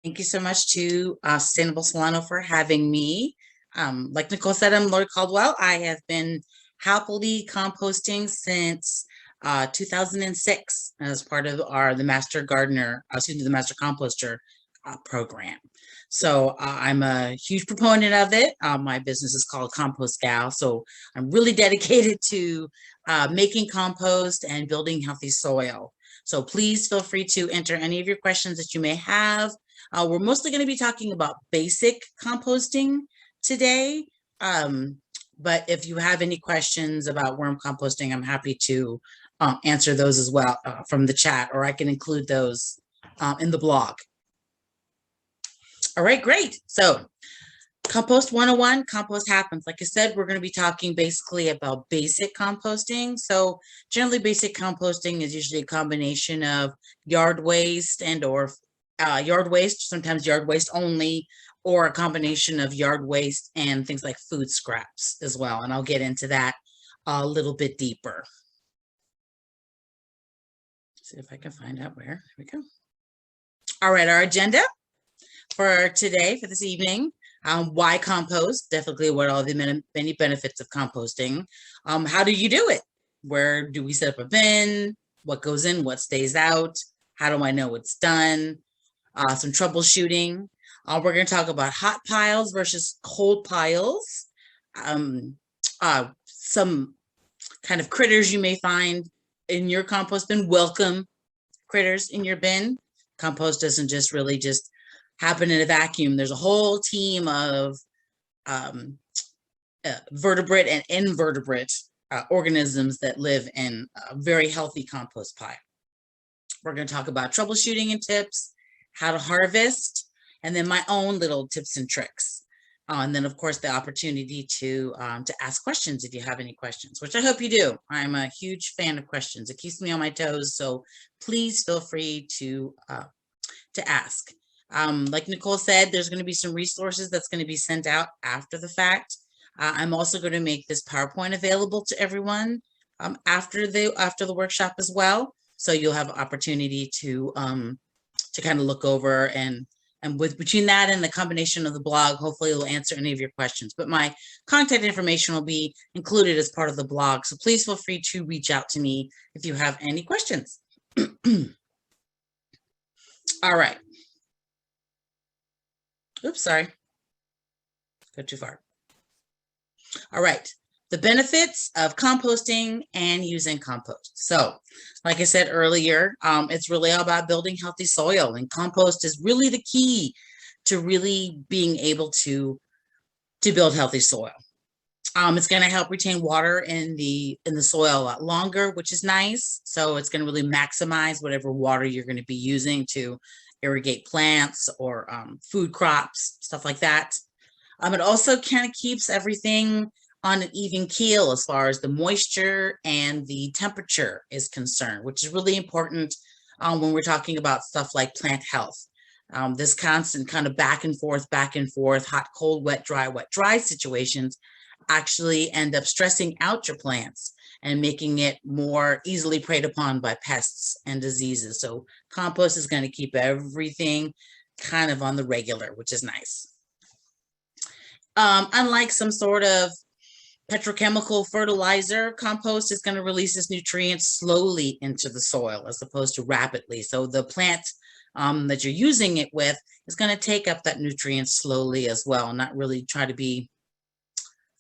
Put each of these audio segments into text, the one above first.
Thank you so much to Sustainable Solano for having me. Like Nicole said, I'm Lori Caldwell. I have been happily composting since 2006 as part of the Master Gardener, the Master Composter program. So I'm a huge proponent of it. My business is called CompostGal. So I'm really dedicated to making compost and building healthy soil. So please feel free to enter any of your questions that you may have. We're mostly going to be talking about basic composting today. But if you have any questions about worm composting, I'm happy to answer those as well from the chat, or I can include those in the blog. All right, great. So Compost 101, compost happens. Like I said, we're going to be talking basically about basic composting. So generally basic composting is usually a combination of yard waste and or yard waste, sometimes yard waste only, or a combination of yard waste and things like food scraps as well. And I'll get into that a little bit deeper. See if I can find out where. Here we go. All right, our agenda for today, for this evening. Why compost? Definitely what are the many benefits of composting. How do you do it? Where do we set up a bin? What goes in? What stays out? How do I know it's done? Some troubleshooting. We're going to talk about hot piles versus cold piles. Some kind of critters you may find in your compost bin. Welcome critters in your bin. Compost doesn't just really just happen in a vacuum. There's a whole team of vertebrate and invertebrate organisms that live in a very healthy compost pile. We're going to talk about troubleshooting and tips, how to harvest, and then my own little tips and tricks. And then, of course, the opportunity to ask questions if you have any questions, which I hope you do. I'm a huge fan of questions. It keeps me on my toes, so please feel free to ask. Like Nicole said, there's going to be some resources that's going to be sent out after the fact. I'm also going to make this PowerPoint available to everyone after the workshop as well. So you'll have opportunity to kind of look over and between that and the combination of the blog, hopefully it'll answer any of your questions. But my contact information will be included as part of the blog. So please feel free to reach out to me if you have any questions. All right. Oops, sorry. Go too far. All right. The benefits of composting and using compost. So, like I said earlier, it's really all about building healthy soil, and compost is really the key to really being able to build healthy soil. It's going to help retain water in the soil a lot longer, which is nice. So it's going to really maximize whatever water you're going to be using to irrigate plants or food crops, stuff like that. It also kind of keeps everything on an even keel as far as the moisture and the temperature is concerned, which is really important when we're talking about stuff like plant health. This constant kind of back and forth, hot, cold, wet, dry situations actually end up stressing out your plants and making it more easily preyed upon by pests and diseases. So compost is going to keep everything kind of on the regular, which is nice. Unlike some sort of petrochemical fertilizer, compost is going to release its nutrients slowly into the soil as opposed to rapidly. So the plant that you're using it with is going to take up that nutrient slowly as well, not really try to be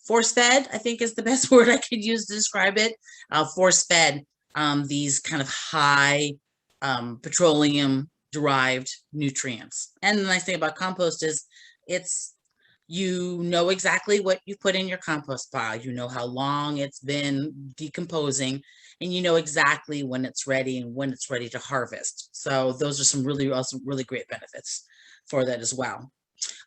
force-fed, I think is the best word I could use to describe it. Force-fed these kind of high petroleum-derived nutrients. And the nice thing about compost is you know exactly what you put in your compost pile. You know how long it's been decomposing, and you know exactly when it's ready and when it's ready to harvest. So those are some really great benefits for that as well.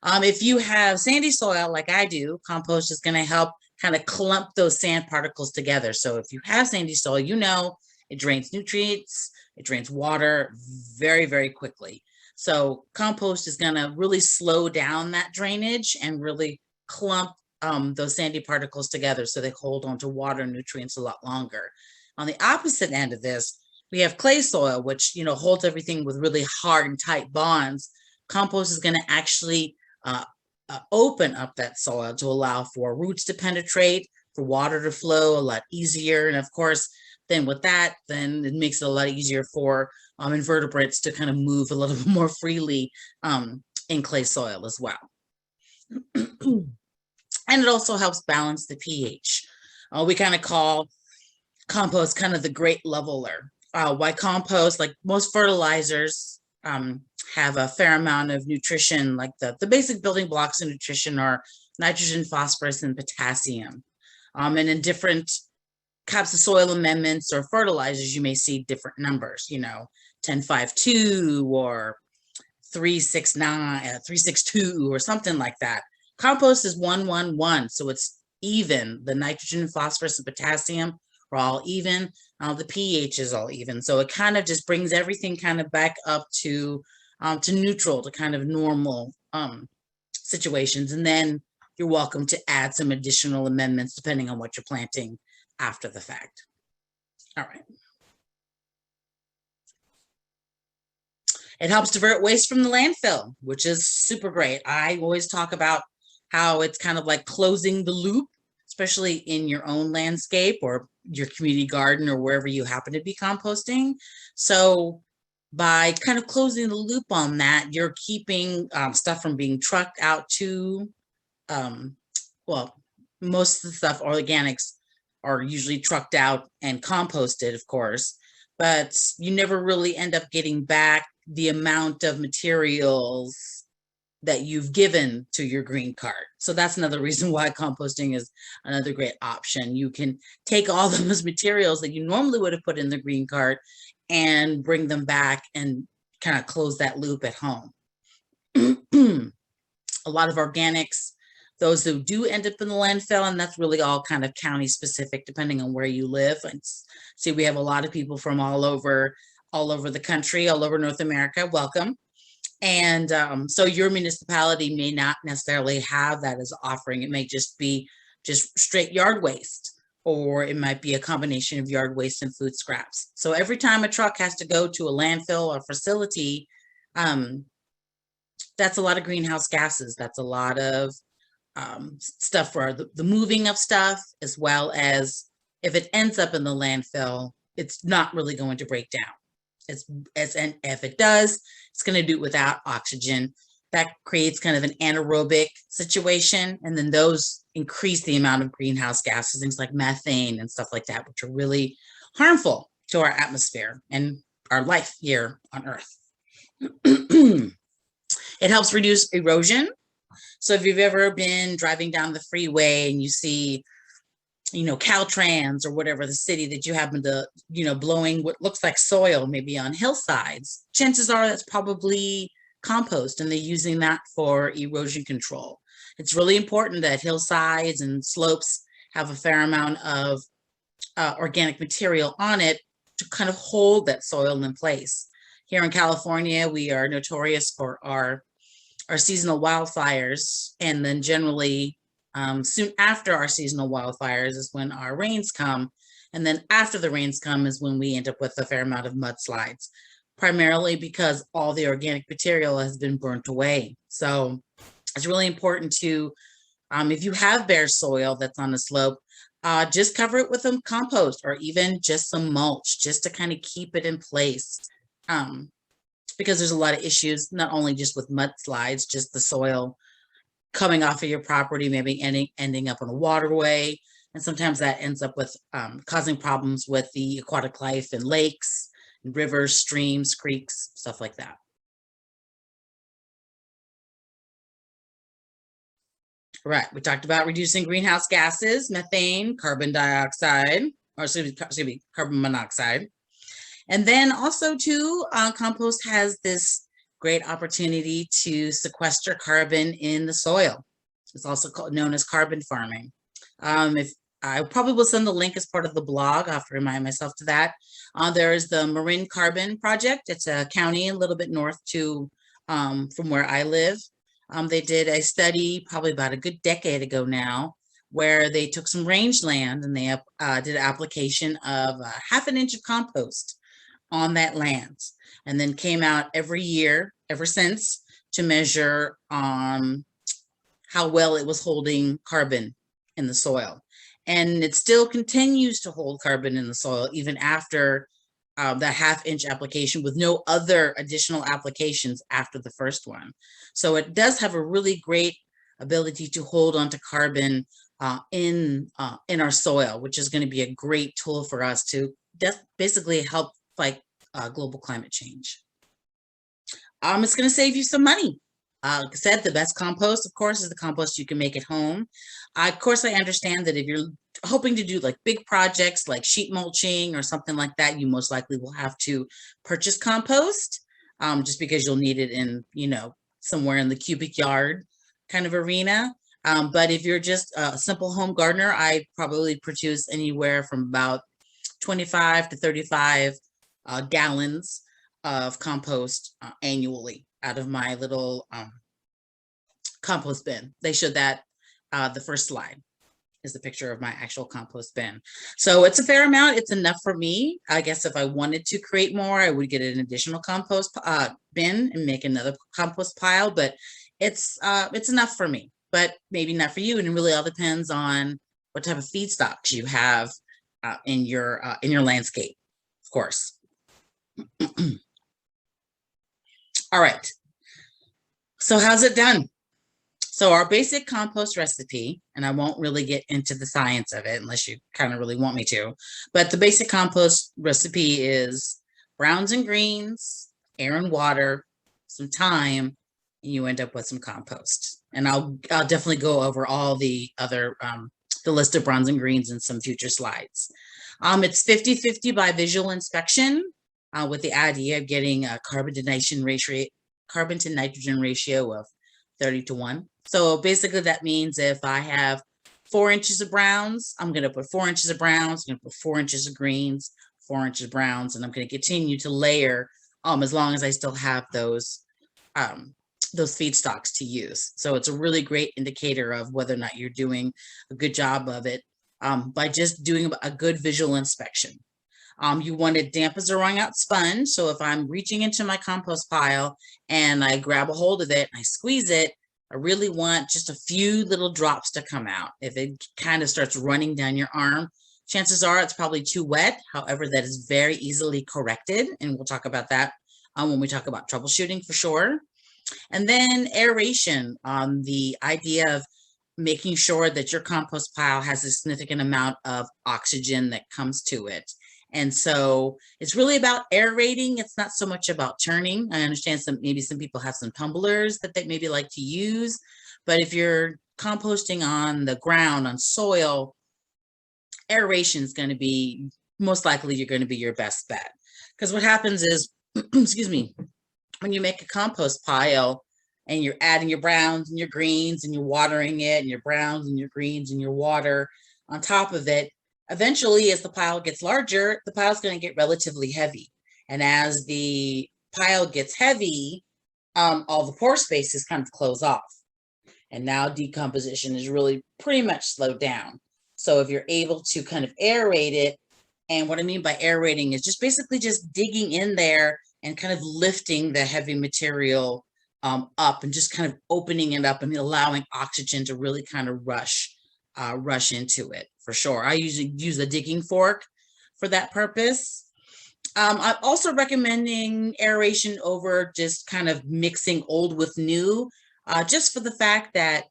If you have sandy soil like I do, compost is going to help kind of clump those sand particles together. So if you have sandy soil, you know it drains nutrients, it drains water very, very quickly. So compost is going to really slow down that drainage and really clump those sandy particles together so they hold on to water and nutrients a lot longer. On the opposite end of this, we have clay soil, which holds everything with really hard and tight bonds. compost is going to actually open up that soil to allow for roots to penetrate, for water to flow a lot easier. And of course, then with that, then it makes it a lot easier for invertebrates to kind of move a little bit more freely in clay soil as well. And it also helps balance the pH. We kind of call compost kind of the great leveler. Why compost, like most fertilizers, have a fair amount of nutrition, like the basic building blocks of nutrition are nitrogen, phosphorus, and potassium. And in different types of soil amendments or fertilizers, you may see different numbers, 1052 or 369, 362 or something like that. Compost is 111, so it's even. The nitrogen, phosphorus, and potassium are all even. The pH is all even. So it kind of just brings everything kind of back up to neutral, to kind of normal situations. And then you're welcome to add some additional amendments depending on what you're planting after the fact. All right. It helps divert waste from the landfill, which is super great. I always talk about how it's kind of like closing the loop, especially in your own landscape or your community garden or wherever you happen to be composting. So by kind of closing the loop on that, you're keeping stuff from being trucked out to, well, most of the stuff, organics, are usually trucked out and composted, of course, but you never really end up getting back the amount of materials that you've given to your green cart. So that's another reason why composting is another great option. You can take all those materials that you normally would have put in the green cart and bring them back and kind of close that loop at home. A lot of organics, those who do end up in the landfill, and that's really all kind of county specific, depending on where you live. And see, we have a lot of people from all over the country, all over North America. Welcome. And so your municipality may not necessarily have that as an offering. It may just be just straight yard waste, or it might be a combination of yard waste and food scraps. So every time a truck has to go to a landfill or facility, that's a lot of greenhouse gases. That's a lot of stuff for the moving of stuff, as well as if it ends up in the landfill, it's not really going to break down. And if it does, it's going to do it without oxygen. That creates kind of an anaerobic situation, and then those increase the amount of greenhouse gases, things like methane and stuff like that, which are really harmful to our atmosphere and our life here on Earth. It helps reduce erosion. So if you've ever been driving down the freeway and you see, Caltrans or whatever the city that you happen to, blowing what looks like soil, maybe on hillsides, chances are that's probably compost, and they're using that for erosion control. It's really important that hillsides and slopes have a fair amount of organic material on it to kind of hold that soil in place. Here in California, we are notorious for our seasonal wildfires, and then generally soon after our seasonal wildfires is when our rains come, and then after the rains come is when we end up with a fair amount of mudslides, primarily because all the organic material has been burnt away. So it's really important to, if you have bare soil that's on the slope, just cover it with some compost or even just some mulch, just to kind of keep it in place. Because there's a lot of issues, not only just with mudslides, just the soil coming off of your property, maybe ending up on a waterway. And sometimes that ends up with causing problems with the aquatic life in lakes, rivers, streams, creeks, stuff like that. Right, we talked about reducing greenhouse gases, methane, carbon dioxide, or excuse me, carbon monoxide. And then also too, compost has this great opportunity to sequester carbon in the soil. It's also known as carbon farming. If I probably will send the link as part of the blog, I'll have to remind myself to that. There is the Marin Carbon Project. It's a county a little bit north to from where I live. They did a study probably about a good decade ago now, where they took some rangeland and they did an application of half an inch of compost on that land, and then came out every year ever since to measure how well it was holding carbon in the soil. And it still continues to hold carbon in the soil even after that half-inch application, with no other additional applications after the first one. So it does have a really great ability to hold onto carbon in our soil, which is going to be a great tool for us to basically help fight global climate change. It's going to save you some money. Like I said, the best compost, of course, is the compost you can make at home. Of course, I understand that if you're hoping to do like big projects like sheet mulching or something like that, you most likely will have to purchase compost, just because you'll need it in, somewhere in the cubic yard kind of arena. But if you're just a simple home gardener, I probably produce anywhere from about 25 to 35 gallons of compost annually out of my little compost bin. They showed that the first slide is the picture of my actual compost bin. So it's a fair amount. It's enough for me. I guess if I wanted to create more, I would get an additional compost bin and make another compost pile, but it's enough for me, but maybe not for you. And it really all depends on what type of feedstocks you have in your landscape, of course. All right. So how's it done? So our basic compost recipe, and I won't really get into the science of it unless you kind of really want me to, but the basic compost recipe is browns and greens, air and water, some thyme, and you end up with some compost. And I'll definitely go over all the other, the list of browns and greens in some future slides. It's 50-50 by visual inspection, with the idea of getting a carbon to nitrogen ratio of 30:1. So basically that means if I have 4 inches of browns, I'm going to put 4 inches of browns, I'm going to put 4 inches of greens, 4 inches of browns, and I'm going to continue to layer as long as I still have those feedstocks to use. So it's a really great indicator of whether or not you're doing a good job of it by just doing a good visual inspection. You want it damp as a wrung out sponge. So if I'm reaching into my compost pile and I grab a hold of it and I squeeze it, I really want just a few little drops to come out. If it kind of starts running down your arm, chances are it's probably too wet. However, that is very easily corrected. And we'll talk about that when we talk about troubleshooting for sure. And then aeration, the idea of making sure that your compost pile has a significant amount of oxygen that comes to it. And so it's really about aerating. It's not so much about turning. I understand maybe some people have some tumblers that they maybe like to use, but if you're composting on the ground, on soil, aeration is going to be, most likely you're going to be your best bet. Because what happens is, excuse me, when you make a compost pile and you're adding your browns and your greens and you're watering it, and your browns and your greens and your water on top of it, eventually, as the pile gets larger, the pile is going to get relatively heavy. And as the pile gets heavy, all the pore spaces kind of close off. And now decomposition is really pretty much slowed down. So if you're able to kind of aerate it, and what I mean by aerating is just basically just digging in there and kind of lifting the heavy material up and just kind of opening it up and allowing oxygen to really kind of rush into it. For sure. I usually use a digging fork for that purpose. I'm also recommending aeration over just kind of mixing old with new, just for the fact that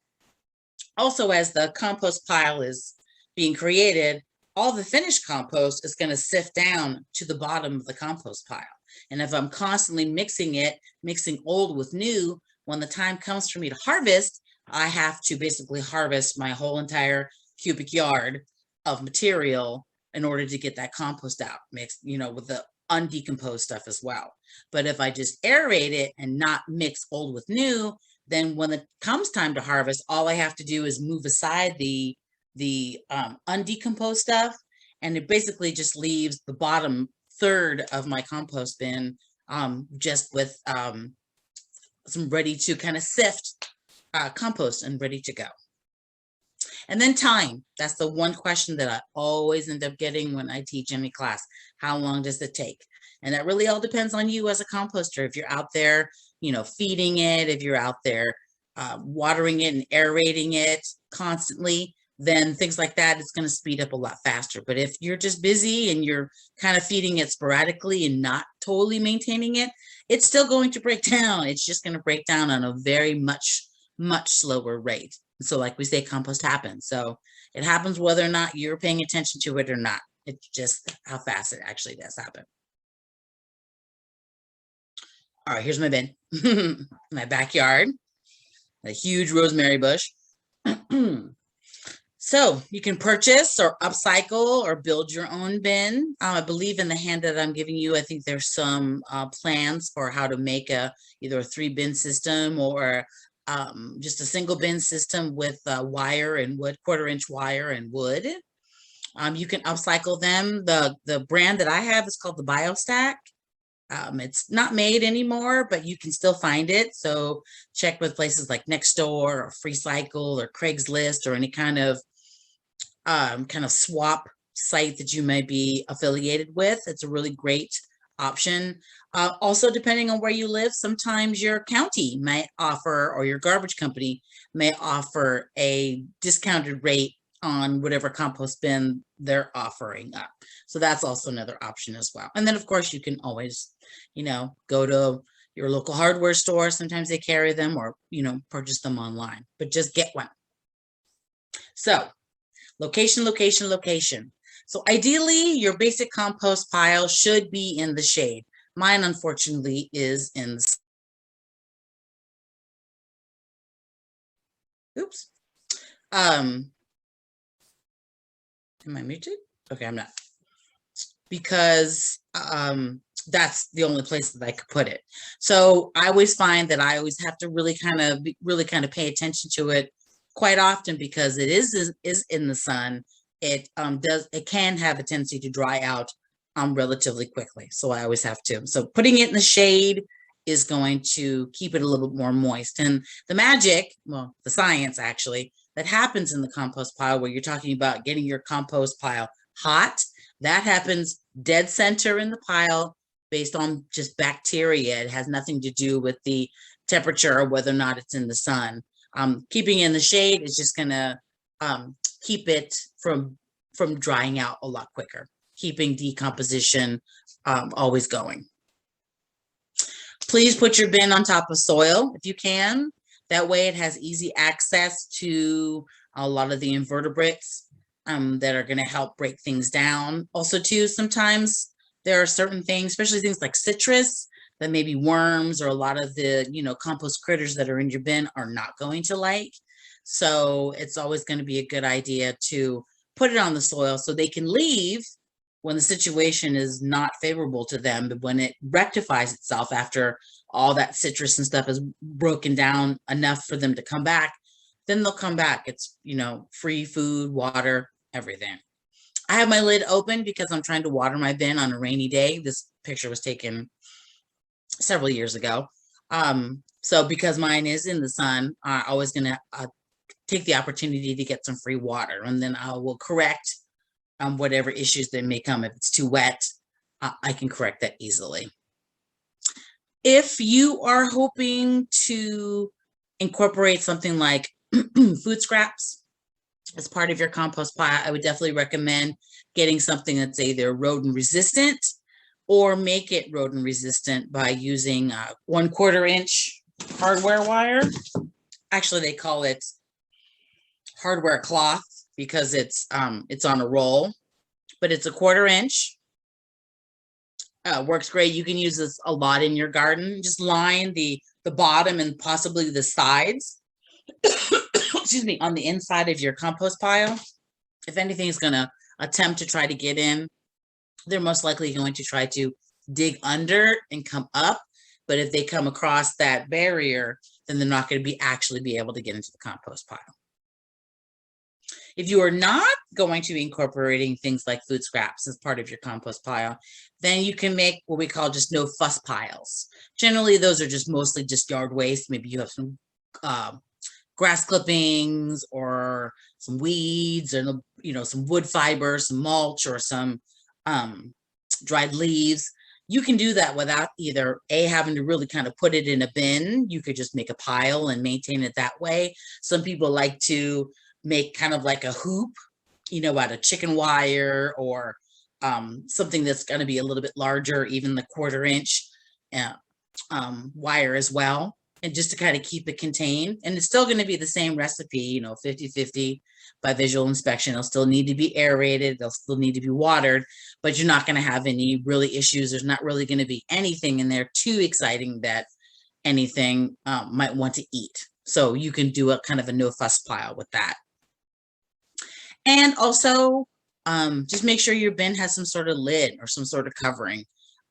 also as the compost pile is being created, all the finished compost is going to sift down to the bottom of the compost pile. And if I'm constantly mixing old with new, when the time comes for me to harvest, I have to basically harvest my whole entire cubic yard of material in order to get that compost out mixed, with the undecomposed stuff as well. But if I just aerate it and not mix old with new, then when it comes time to harvest, all I have to do is move aside the undecomposed stuff, and it basically just leaves the bottom third of my compost bin just with some ready to kind of sift compost and ready to go. And then time. That's the one question that I always end up getting when I teach any class. How long does it take? And that really all depends on you as a composter. If you're out there, feeding it, if you're out there watering it and aerating it constantly, then things like that, it's going to speed up a lot faster. But if you're just busy and you're kind of feeding it sporadically and not totally maintaining it, it's still going to break down. It's just going to break down on a very much slower rate. So like we say, compost happens. So it happens whether or not you're paying attention to it or not. It's just how fast it actually does happen. All right, here's my bin. My backyard, a huge rosemary bush. So you can purchase or upcycle or build your own bin. I believe in the handout I'm giving you, I think there's some plans for how to make either a 3-bin system or just a single bin system with wire and wood, 1/4-inch wire and wood. You can upcycle them. The brand that I have is called the BioStack. It's not made anymore, but you can still find it. So check with places like Nextdoor or FreeCycle or Craigslist or any kind of swap site that you may be affiliated with. It's a really great option. Also, depending on where you live, sometimes your county might offer, or your garbage company may offer, a discounted rate on whatever compost bin they're offering up. So that's also another option as well. And then of course you can always, go to your local hardware store. Sometimes they carry them, or, purchase them online, but just get one. So location, location, location. So ideally your basic compost pile should be in the shade. Mine, unfortunately, is in the, oops. Am I muted? Okay, I'm not. Because that's the only place that I could put it. So I always find that I always have to really kind of pay attention to it quite often, because it is in the sun. It can have a tendency to dry out relatively quickly. So I always have to. So putting it in the shade is going to keep it a little bit more moist. And the magic, well, the science actually, that happens in the compost pile, where you're talking about getting your compost pile hot, that happens dead center in the pile based on just bacteria. It has nothing to do with the temperature or whether or not it's in the sun. Keeping it in the shade is just gonna keep it from drying out a lot quicker, keeping decomposition always going. Please put your bin on top of soil if you can. That way it has easy access to a lot of the invertebrates that are going to help break things down. Also too, sometimes there are certain things, especially things like citrus, that maybe worms or a lot of the compost critters that are in your bin are not going to like. So it's always going to be a good idea to put it on the soil so they can leave when the situation is not favorable to them. But when it rectifies itself after all that citrus and stuff is broken down enough for them to come back, then they'll come back. It's, free food, water, everything. I have my lid open because I'm trying to water my bin on a rainy day. This picture was taken several years ago. So because mine is in the sun, I'm always going to take the opportunity to get some free water, and then I will correct whatever issues that may come. If it's too wet, I can correct that easily. If you are hoping to incorporate something like food scraps as part of your compost pile, I would definitely recommend getting something that's either rodent resistant, or make it rodent resistant by using 1/4-inch hardware wire. Actually, they call it hardware cloth because it's on a roll, but it's a 1/4-inch. Works great. You can use this a lot in your garden. Just line the bottom and possibly the sides excuse me, on the inside of your compost pile. If anything is going to attempt to try to get in, they're most likely going to try to dig under and come up. But if they come across that barrier, then they're not going to actually be able to get into the compost pile. If you are not going to be incorporating things like food scraps as part of your compost pile, then you can make what we call just no fuss piles. Generally, those are just mostly just yard waste. Maybe you have some grass clippings or some weeds, or some wood fiber, some mulch, or some dried leaves. You can do that without either having to really kind of put it in a bin. You could just make a pile and maintain it that way. Some people like to make kind of like a hoop, out of chicken wire, or something that's going to be a little bit larger, even the 1/4 inch wire as well. And just to kind of keep it contained. And it's still going to be the same recipe, 50-50 by visual inspection. It'll still need to be aerated. They'll still need to be watered, but you're not going to have any really issues. There's not really going to be anything in there too exciting that anything might want to eat. So you can do a kind of a no fuss pile with that. And also just make sure your bin has some sort of lid or some sort of covering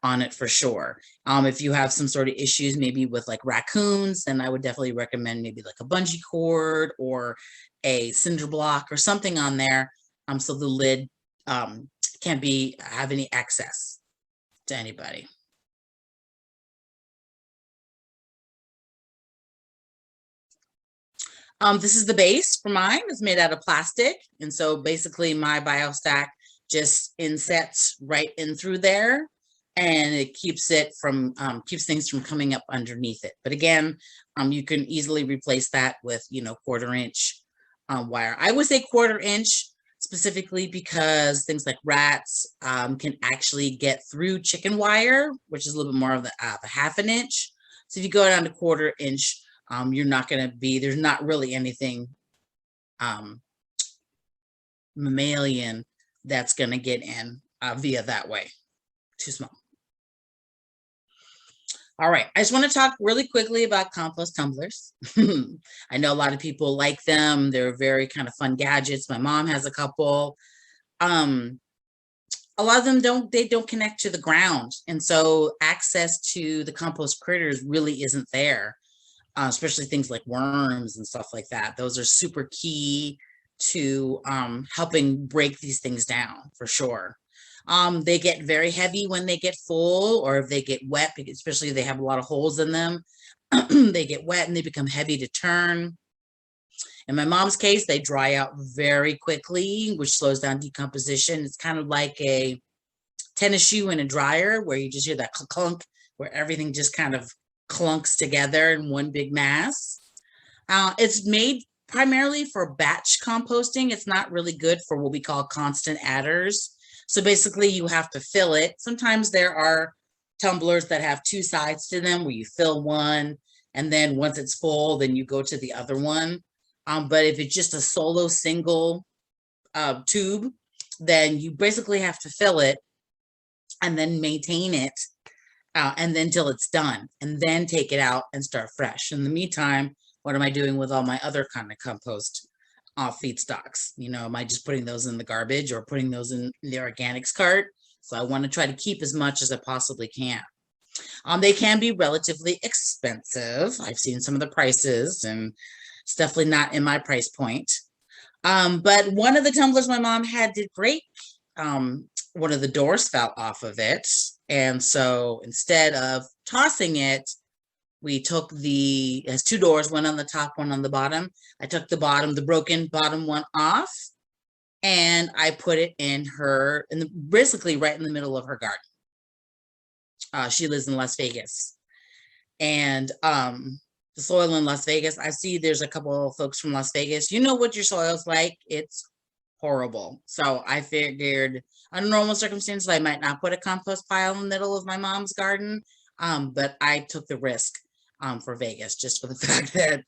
on it for sure. If you have some sort of issues, maybe with like raccoons, then I would definitely recommend maybe like a bungee cord or a cinder block or something on there, so the lid can't have any access to anybody. This is the base for mine. It's made out of plastic, and so basically my BioStack just insets right in through there, and it keeps it from keeps things from coming up underneath it. But again, you can easily replace that with 1/4 inch wire. I would say 1/4 inch specifically because things like rats can actually get through chicken wire, which is a little bit more of the 1/2 inch. So if you go down to 1/4 inch, you're not going to be, there's not really anything mammalian that's going to get in via that way. Too small. All right, I just want to talk really quickly about compost tumblers. I know a lot of people like them. They're very kind of fun gadgets. My mom has a couple. A lot of them don't connect to the ground, and so access to the compost critters really isn't there, especially things like worms and stuff like that. Those are super key to helping break these things down for sure. They get very heavy when they get full, or if they get wet, especially if they have a lot of holes in them. They get wet and they become heavy to turn. In my mom's case, they dry out very quickly, which slows down decomposition. It's kind of like a tennis shoe in a dryer, where you just hear that clunk, where everything just kind of clunks together in one big mass. It's made primarily for batch composting. It's not really good for what we call constant adders. So basically you have to fill it. Sometimes there are tumblers that have 2 sides to them, where you fill one, and then once it's full, then you go to the other one. But if it's just a solo single tube, then you basically have to fill it and then maintain it, and then till it's done, and then take it out and start fresh. In the meantime, what am I doing with all my other kind of compost feedstocks? Am I just putting those in the garbage or putting those in the organics cart? So I want to try to keep as much as I possibly can. They can be relatively expensive. I've seen some of the prices, and it's definitely not in my price point. But one of the tumblers my mom had did break. One of the doors fell off of it. And so instead of tossing it, we took it has 2 doors, one on the top, one on the bottom. I took the broken bottom one off, and I put it in basically right in the middle of her garden. She lives in Las Vegas, and the soil in Las Vegas, I see there's a couple of folks from Las Vegas. You know what your soil's like. It's horrible. So I figured under normal circumstances, I might not put a compost pile in the middle of my mom's garden. But I took the risk for Vegas, just for the fact that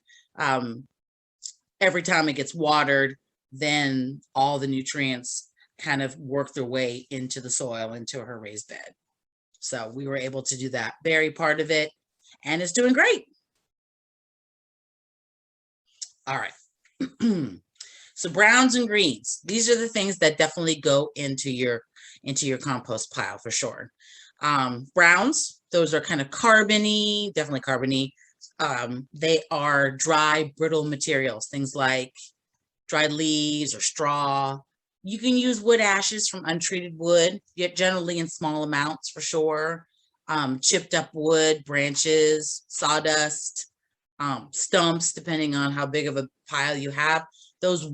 every time it gets watered, then all the nutrients kind of work their way into the soil, into her raised bed. So we were able to do that very part of it, and it's doing great. All right. So browns and greens, these are the things that definitely go into your compost pile for sure. Browns, those are kind of carbony, definitely carbony. They are dry, brittle materials, things like dried leaves or straw. You can use wood ashes from untreated wood, yet generally in small amounts for sure. Chipped up wood, branches, sawdust, stumps, depending on how big of a pile you have. Those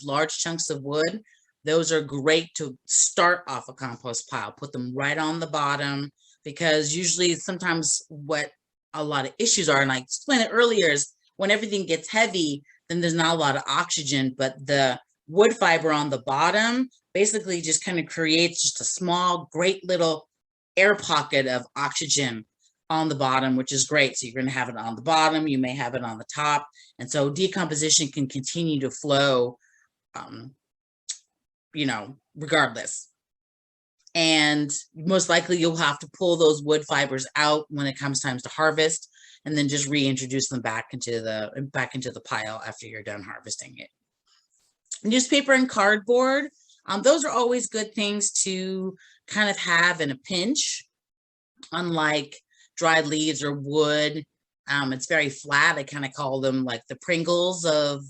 large chunks of wood, those are great to start off a compost pile. Put them right on the bottom. because usually sometimes what a lot of issues are, and I explained it earlier, is when everything gets heavy, then there's not a lot of oxygen, but the wood fiber on the bottom basically just kind of creates just a small, great little air pocket of oxygen on the bottom, which is great. So you're going to have it on the bottom, you may have it on the top, and so decomposition can continue to flow, regardless. And most likely you'll have to pull those wood fibers out when it comes time to harvest, and then just reintroduce them back into the pile after you're done harvesting it. Newspaper and cardboard, those are always good things to kind of have in a pinch. Unlike dried leaves or wood, it's very flat. I kind of call them like the Pringles of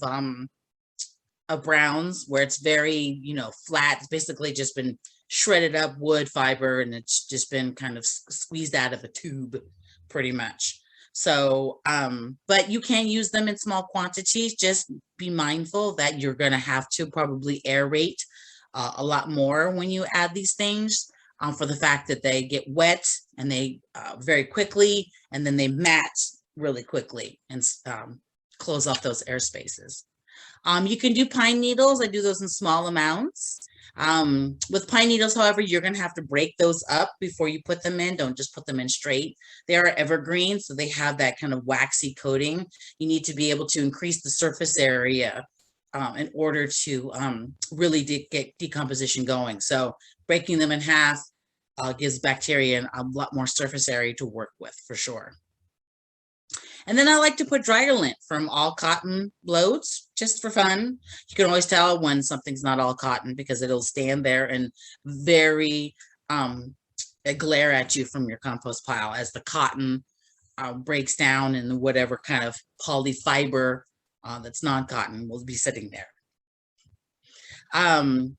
browns, where it's very, flat. It's basically just been shredded up wood fiber, and it's just been kind of squeezed out of a tube pretty much. So, but you can use them in small quantities. Just be mindful that you're going to have to probably aerate a lot more when you add these things, for the fact that they get wet and they very quickly, and then they mat really quickly and close off those air spaces. You can do pine needles. I do those in small amounts. With pine needles, however, you're going to have to break those up before you put them in. Don't just put them in straight. They are evergreen, so they have that kind of waxy coating. You need to be able to increase the surface area in order to really get decomposition going. So breaking them in half gives bacteria a lot more surface area to work with, for sure. And then I like to put dryer lint from all cotton loads, just for fun. You can always tell when something's not all cotton, because it'll stand there and very glare at you from your compost pile as the cotton breaks down, and whatever kind of poly fiber that's non-cotton will be sitting there. And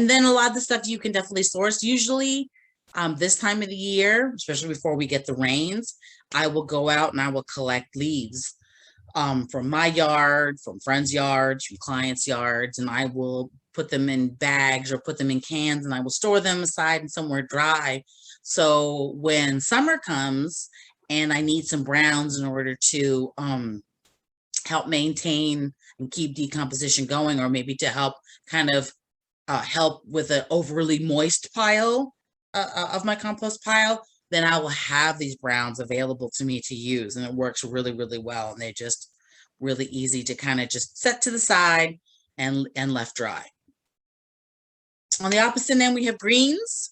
then a lot of the stuff you can definitely source. Usually this time of the year, especially before we get the rains, I will go out and I will collect leaves from my yard, from friends' yards, from clients' yards, and I will put them in bags or put them in cans, and I will store them aside and somewhere dry. So when summer comes and I need some browns in order to help maintain and keep decomposition going, or maybe to help kind of help with an overly moist pile of my compost pile, then I will have these browns available to me to use, and it works really, really well. And they're just really easy to kind of just set to the side and left dry. On the opposite end, we have greens.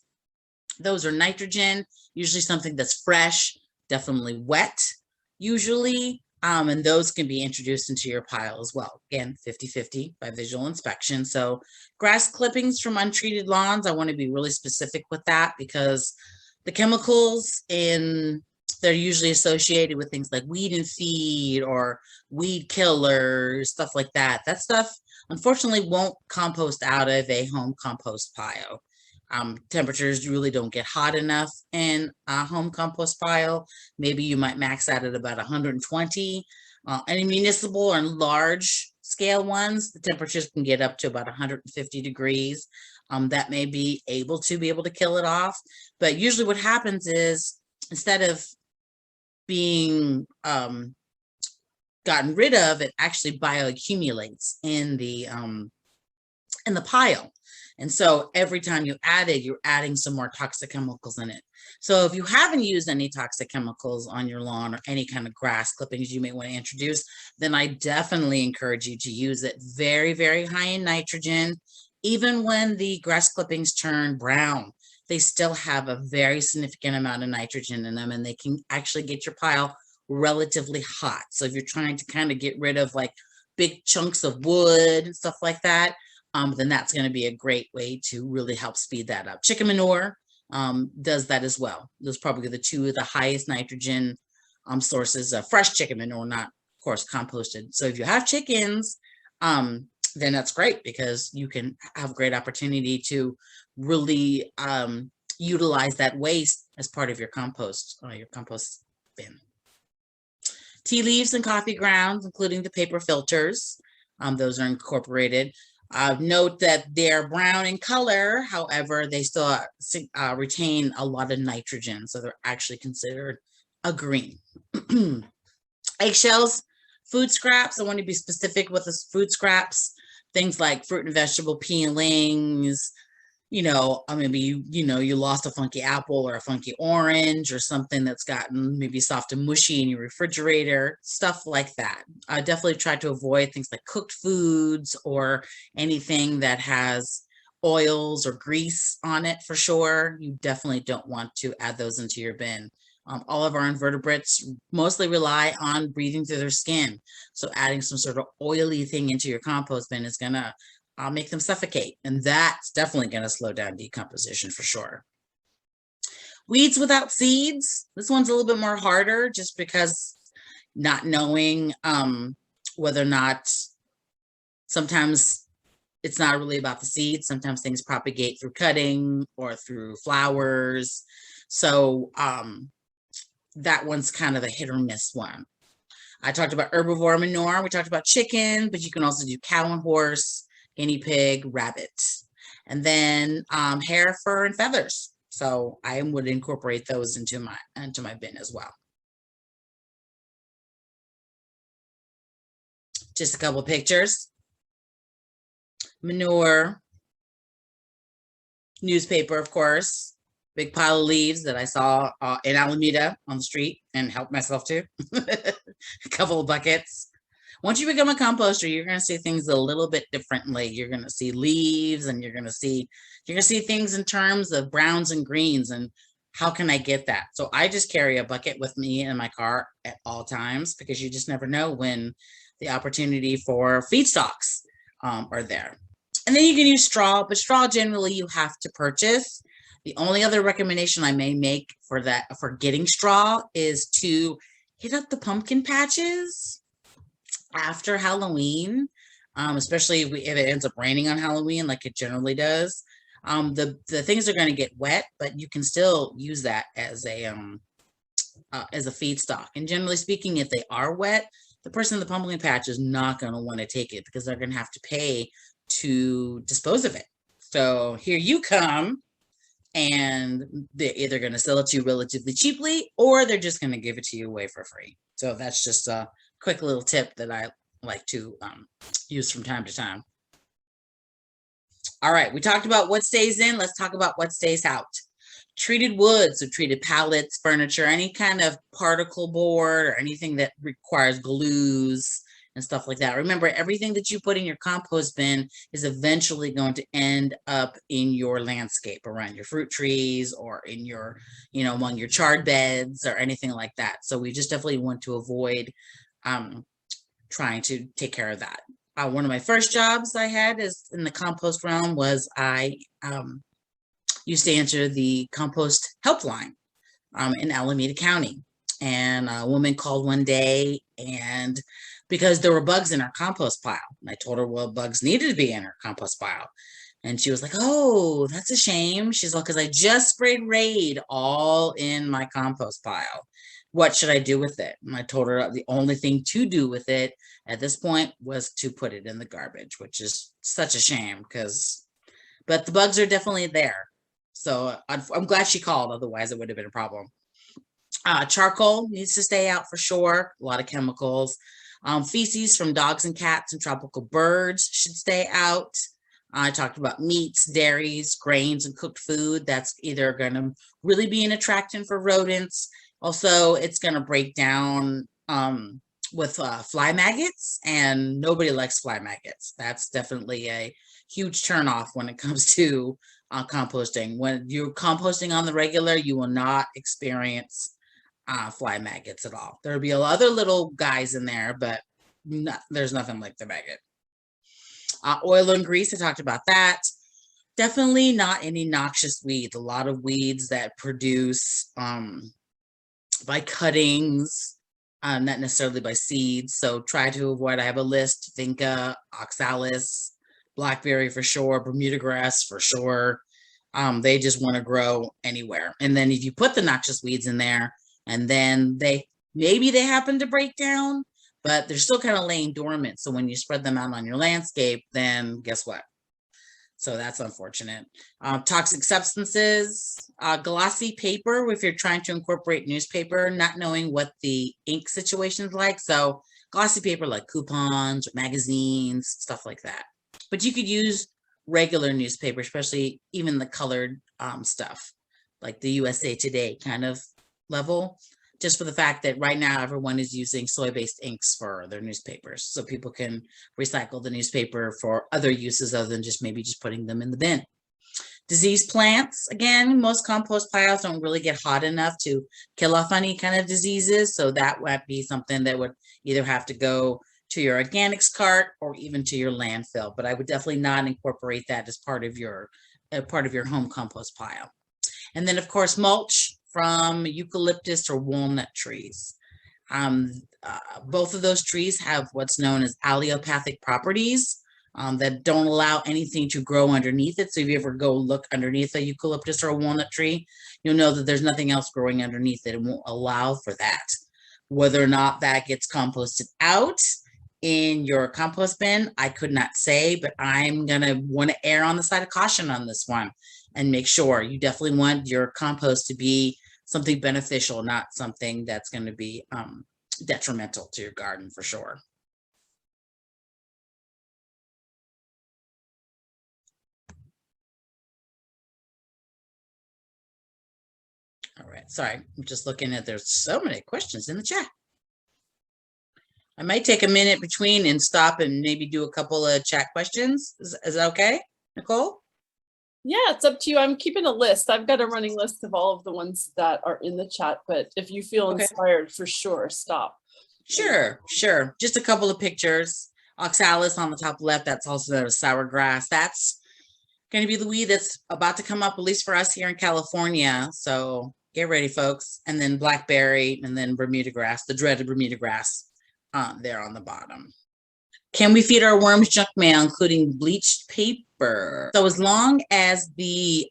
Those are nitrogen, usually something that's fresh, definitely wet, usually. And those can be introduced into your pile as well. Again, 50-50 by visual inspection. So grass clippings from untreated lawns, I want to be really specific with that, because the chemicals they're usually associated with things like weed and feed or weed killers, stuff like that. That stuff, unfortunately, won't compost out of a home compost pile. Temperatures really don't get hot enough in a home compost pile. Maybe you might max out at about 120. Any municipal or large scale ones, the temperatures can get up to about 150 degrees. That may be able to kill it off. But usually what happens is, instead of being gotten rid of, it actually bioaccumulates in the pile. And so every time you add it, you're adding some more toxic chemicals in it. So if you haven't used any toxic chemicals on your lawn, or any kind of grass clippings you may want to introduce, then I definitely encourage you to use it very, very high in nitrogen. Even when the grass clippings turn brown, they still have a very significant amount of nitrogen in them, and they can actually get your pile relatively hot. So if you're trying to kind of get rid of like big chunks of wood and stuff like that, then that's going to be a great way to really help speed that up. Chicken manure does that as well. Those are probably the two of the highest nitrogen sources of fresh chicken manure, not, of course, composted. So if you have chickens, then that's great, because you can have great opportunity to really utilize that waste as part of your compost bin. Tea leaves and coffee grounds, including the paper filters, those are incorporated. Note that they're brown in color, however, they still retain a lot of nitrogen, so they're actually considered a green. Eggshells, food scraps. I want to be specific with the food scraps. Things like fruit and vegetable peelings, maybe you lost a funky apple or a funky orange or something that's gotten maybe soft and mushy in your refrigerator, stuff like that. I definitely try to avoid things like cooked foods or anything that has oils or grease on it for sure. You definitely don't want to add those into your bin. All of our invertebrates mostly rely on breathing through their skin. So adding some sort of oily thing into your compost bin is gonna make them suffocate. And that's definitely going to slow down decomposition for sure. Weeds without seeds. This one's a little bit more harder just because not knowing whether or not, sometimes it's not really about the seeds. Sometimes things propagate through cutting or through flowers. So that one's kind of a hit or miss one. I talked about herbivore manure. We talked about chicken, but you can also do cow and horse, guinea pig, rabbit, and then hair, fur, and feathers. So I would incorporate those into my bin as well. Just a couple pictures. Manure, newspaper, of course, big pile of leaves that I saw in Alameda on the street and helped myself to. A couple of buckets. Once you become a composter, you're going to see things a little bit differently. You're going to see leaves, and you're going to see things in terms of browns and greens, and how can I get that? So I just carry a bucket with me in my car at all times, because you just never know when the opportunity for feedstocks are there. And then you can use straw, but straw generally you have to purchase. The only other recommendation I may make for getting straw is to hit up the pumpkin patches after Halloween, especially if it ends up raining on Halloween like it generally does. The things are going to get wet, but you can still use that as a feedstock. And generally speaking, if they are wet, the person in the pumpkin patch is not going to want to take it, because they're going to have to pay to dispose of it. So here you come, and they're either going to sell it to you relatively cheaply, or they're just going to give it to you away for free. So that's just a quick little tip that I like to use from time to time. All right, we talked about what stays in. Let's talk about what stays out. Treated wood, so treated pallets, furniture, any kind of particle board or anything that requires glues and stuff like that. Remember, everything that you put in your compost bin is eventually going to end up in your landscape, around your fruit trees, or in your, among your chard beds or anything like that. So we just definitely want to avoid trying to take care of that. One of my first jobs I had is in the compost realm was I used to answer the compost helpline in Alameda County. And a woman called one day, and because there were bugs in our compost pile, and I told her, well, bugs needed to be in her compost pile. And she was like, oh, that's a shame. She's like, because I just sprayed Raid all in my compost pile. What should I do with it? And I told her the only thing to do with it at this point was to put it in the garbage, which is such a shame, but the bugs are definitely there. So I'm glad she called, otherwise it would have been a problem. Charcoal needs to stay out for sure. A lot of chemicals. Feces from dogs and cats and tropical birds should stay out. I talked about meats, dairies, grains, and cooked food. That's either going to really be an attractant for rodents. Also, it's going to break down with fly maggots, and nobody likes fly maggots. That's definitely a huge turnoff when it comes to composting. When you're composting on the regular, you will not experience fly maggots at all. There'll be other little guys in there, but there's nothing like the maggot. Oil and grease, I talked about that. Definitely not any noxious weeds. A lot of weeds that produce by cuttings, not necessarily by seeds. So try to avoid. I have a list: vinca, oxalis, blackberry for sure, Bermuda grass for sure. They just want to grow anywhere. And then if you put the noxious weeds in there, and then maybe they happen to break down, but they're still kind of laying dormant. So when you spread them out on your landscape, then guess what? So that's unfortunate. Toxic substances, glossy paper, if you're trying to incorporate newspaper, not knowing what the ink situation is like. So glossy paper like coupons, magazines, stuff like that. But you could use regular newspaper, especially even the colored stuff, like the USA Today kind of level, just for the fact that right now everyone is using soy-based inks for their newspapers. So people can recycle the newspaper for other uses other than just maybe just putting them in the bin. Diseased plants, again, most compost piles don't really get hot enough to kill off any kind of diseases. So that would be something that would either have to go to your organics cart or even to your landfill. But I would definitely not incorporate that as part of your home compost pile. And then, of course, mulch from eucalyptus or walnut trees. Both of those trees have what's known as allelopathic properties that don't allow anything to grow underneath it. So if you ever go look underneath a eucalyptus or a walnut tree, you'll know that there's nothing else growing underneath it. It won't allow for that. Whether or not that gets composted out in your compost bin, I could not say, but I'm going to want to err on the side of caution on this one and make sure. You definitely want your compost to be something beneficial, not something that's going to be detrimental to your garden for sure. All right, sorry, I'm just looking at, there's so many questions in the chat. I might take a minute between and stop and maybe do a couple of chat questions. Is that okay, Nicole? Yeah, it's up to you. I'm keeping a list. I've got a running list of all of the ones that are in the chat, but if you feel inspired, for sure, stop. Sure. Just a couple of pictures. Oxalis on the top left, that's also the sour grass. That's going to be the weed that's about to come up, at least for us here in California. So get ready, folks. And then blackberry, and then Bermuda grass, the dreaded Bermuda grass there on the bottom. Can we feed our worms junk mail, including bleached paper? So as long as the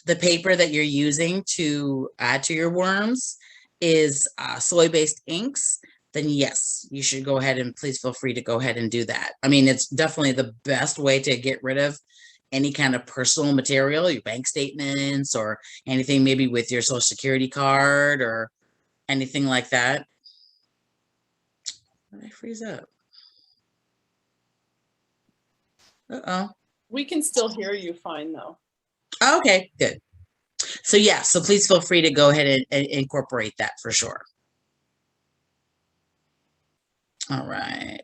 paper that you're using to add to your worms is soy-based inks, then yes, you should go ahead and please feel free to go ahead and do that. I mean, it's definitely the best way to get rid of any kind of personal material, your bank statements or anything maybe with your social security card or anything like that. Did I freeze up? Uh-oh. We can still hear you fine though. Okay, good. So yeah, so please feel free to go ahead and incorporate that for sure. All right.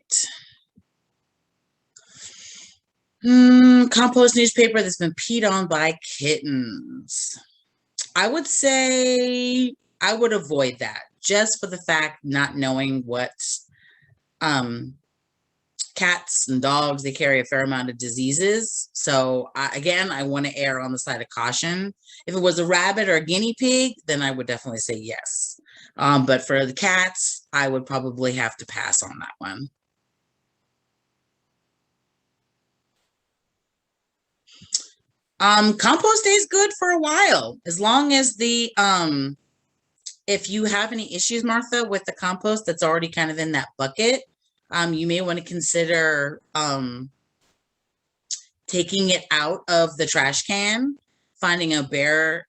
Compost newspaper that's been peed on by kittens. I would say I would avoid that just for the fact not knowing what cats and dogs, they carry a fair amount of diseases. So again, I want to err on the side of caution. If it was a rabbit or a guinea pig, then I would definitely say yes. But for the cats, I would probably have to pass on that one. Compost stays good for a while, as long as the, if you have any issues, Martha, with the compost that's already kind of in that bucket, you may want to consider taking it out of the trash can, finding a bare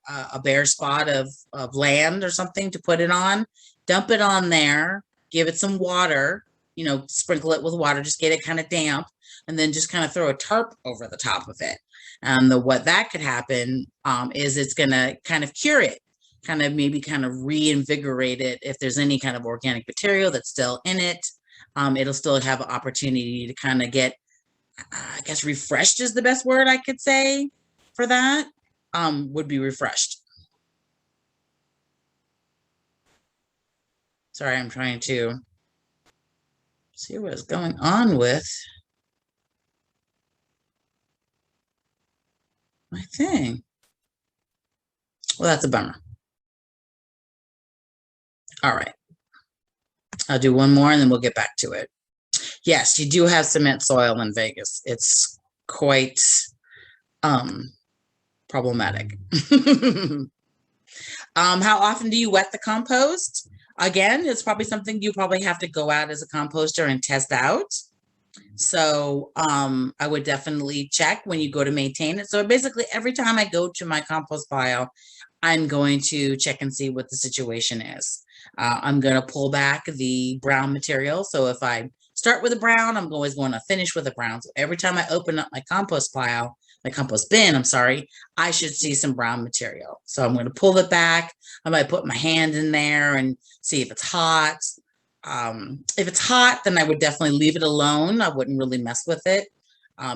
spot of land or something to put it on, dump it on there, give it some water, you know, sprinkle it with water, just get it kind of damp, and then just kind of throw a tarp over the top of it. What that could happen is it's going to kind of cure it, kind of maybe kind of reinvigorate it. If there's any kind of organic material that's still in it, it'll still have an opportunity to kind of get, I guess, refreshed is the best word I could say for that, would be refreshed. Sorry, I'm trying to see what is going on with my thing. Well, that's a bummer. All right. I'll do one more and then we'll get back to it. Yes, you do have cement soil in Vegas. It's quite problematic. How often do you wet the compost? Again, it's probably something you probably have to go out as a composter and test out. So I would definitely check when you go to maintain it. So basically every time I go to my compost pile, I'm going to check and see what the situation is. I'm going to pull back the brown material. So if I start with a brown, I'm always going to finish with a brown. So every time I open up my compost pile, my compost bin, I'm sorry, I should see some brown material. So I'm going to pull it back. I might put my hand in there and see if it's hot. If it's hot, then I would definitely leave it alone. I wouldn't really mess with it.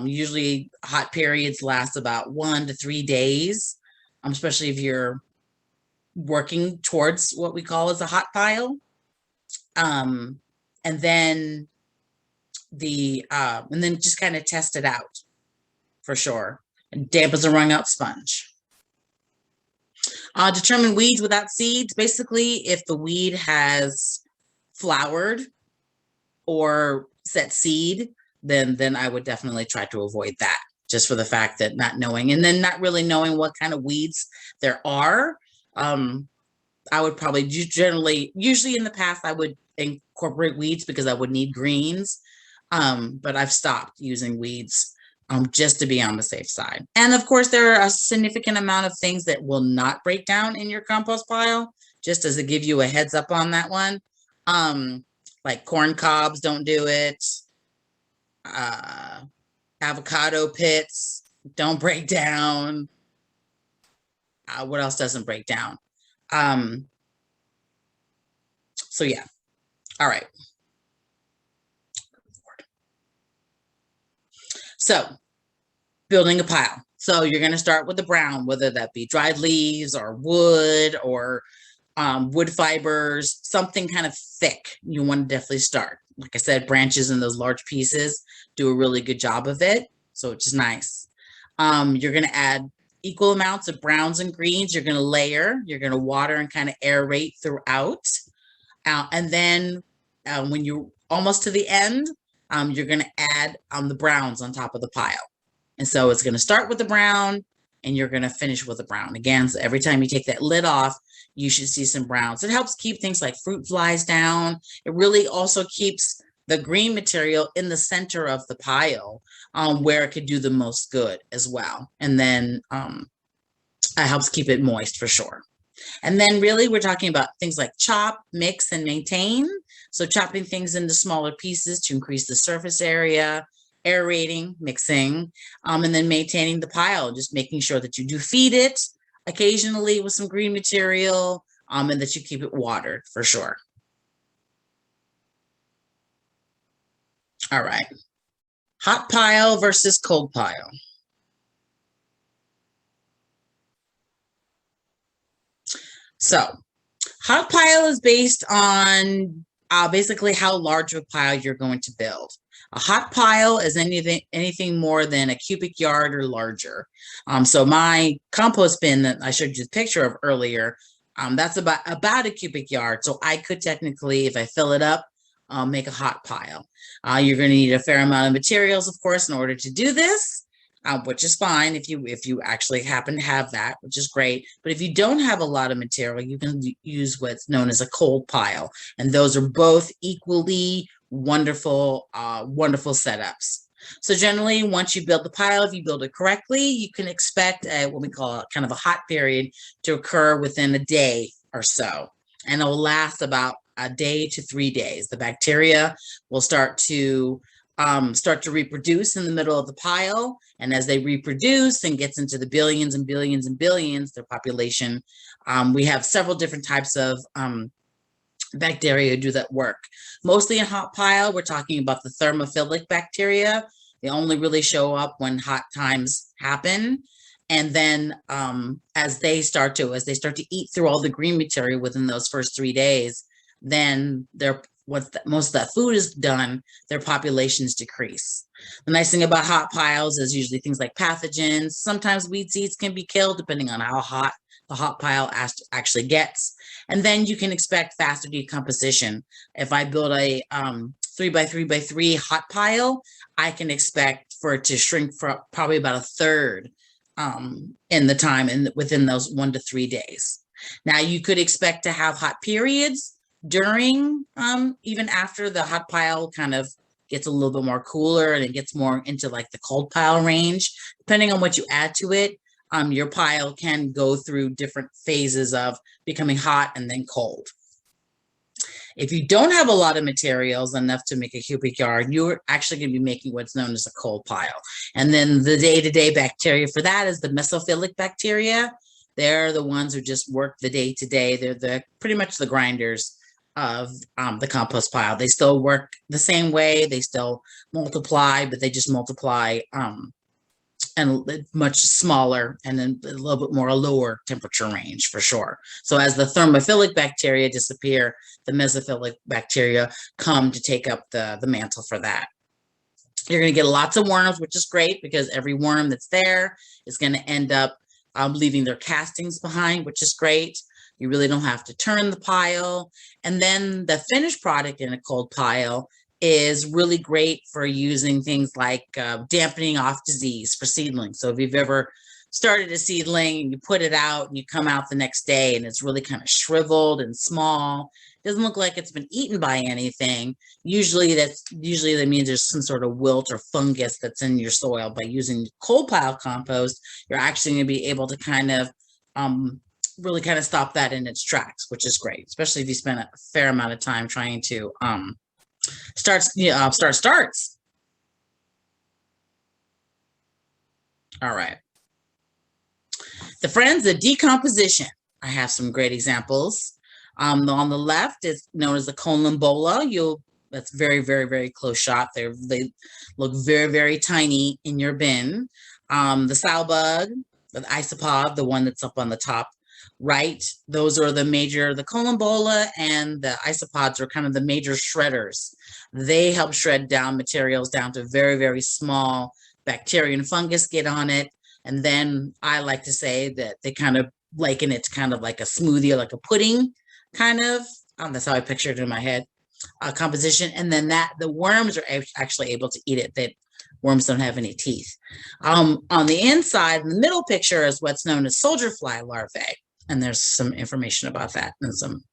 Usually hot periods last about 1 to 3 days, especially if you're working towards what we call as a hot pile. And then just kind of test it out for sure. And damp as a wrung out sponge. Determine weeds without seeds. Basically, if the weed has flowered or set seed, then I would definitely try to avoid that, just for the fact that not knowing, and then not really knowing what kind of weeds there are. I would probably usually in the past, I would incorporate weeds because I would need greens. But I've stopped using weeds just to be on the safe side. And of course, there are a significant amount of things that will not break down in your compost pile, just as to give you a heads up on that one. Like corn cobs don't do it. Avocado pits don't break down. What else doesn't break down? So yeah. All right. So building a pile. So you're going to start with the brown, whether that be dried leaves or wood or wood fibers, something kind of thick. You want to definitely start. Like I said, branches and those large pieces do a really good job of it. So it's just nice. You're going to add equal amounts of browns and greens. You're going to layer. You're going to water and kind of aerate throughout. And then when you're almost to the end, you're going to add the browns on top of the pile. And so it's going to start with the brown and you're going to finish with the brown. Again, so every time you take that lid off, you should see some browns. It helps keep things like fruit flies down. It really also keeps the green material in the center of the pile where it could do the most good as well. And then it helps keep it moist for sure. And then really we're talking about things like chop, mix, and maintain. So chopping things into smaller pieces to increase the surface area, aerating, mixing, and then maintaining the pile, just making sure that you do feed it occasionally with some green material and that you keep it watered for sure. All right. Hot pile versus cold pile. So hot pile is based on basically how large of a pile you're going to build. A hot pile is anything more than a cubic yard or larger. So my compost bin that I showed you the picture of earlier, that's about a cubic yard. So I could technically, if I fill it up, make a hot pile. You're going to need a fair amount of materials, of course, in order to do this. Which is fine if you actually happen to have that, which is great. But if you don't have a lot of material, you can use what's known as a cold pile. And those are both equally wonderful, wonderful setups. So generally, once you build the pile, if you build it correctly, you can expect what we call kind of a hot period to occur within a day or so. And it will last about a day to 3 days. The bacteria will start to reproduce in the middle of the pile. And as they reproduce and gets into the billions and billions and billions, their population, we have several different types of bacteria do that work. Mostly in hot pile, we're talking about the thermophilic bacteria. They only really show up when hot times happen. And then as they start to eat through all the green material within those first 3 days, then once most of that food is done, their populations decrease. The nice thing about hot piles is usually things like pathogens. Sometimes weed seeds can be killed depending on how hot the hot pile actually gets. And then you can expect faster decomposition. If I build a 3x3x3 hot pile, I can expect for it to shrink for probably about a third in the time within those 1 to 3 days. Now you could expect to have hot periods, during, even after the hot pile kind of gets a little bit more cooler and it gets more into like the cold pile range, depending on what you add to it, your pile can go through different phases of becoming hot and then cold. If you don't have a lot of materials enough to make a cubic yard, you're actually going to be making what's known as a cold pile. And then the day-to-day bacteria for that is the mesophilic bacteria. They're the ones who just work the day-to-day. They're pretty much the grinders of the compost pile. They still work the same way. They still multiply, but they just multiply and much smaller and then a little bit more lower temperature range for sure. So as the thermophilic bacteria disappear, the mesophilic bacteria come to take up the mantle for that. You're going to get lots of worms, which is great because every worm that's there is going to end up leaving their castings behind, which is great. You really don't have to turn the pile. And then the finished product in a cold pile is really great for using things like dampening off disease for seedlings. So if you've ever started a seedling and you put it out and you come out the next day and it's really kind of shriveled and small, doesn't look like it's been eaten by anything. Usually that means there's some sort of wilt or fungus that's in your soil. By using cold pile compost, you're actually going to be able to kind of really kind of stop that in its tracks, which is great, especially if you spend a fair amount of time trying to starts. All right. The friends of decomposition. I have some great examples. On the left is known as the columbola. That's very, very, very close shot. They look very, very tiny in your bin. The sow bug, the isopod, the one that's up on the top right, those are the columbola and the isopods are kind of the major shredders. They help shred down materials down to very, very small bacteria and fungus get on it. And then I like to say that they kind of liken it to kind of like a smoothie or like a pudding kind of. That's how I pictured it in my head, composition. And then the worms are actually able to eat it. Worms don't have any teeth. On the inside, in the middle picture is what's known as soldier fly larvae. And there's some information about that and some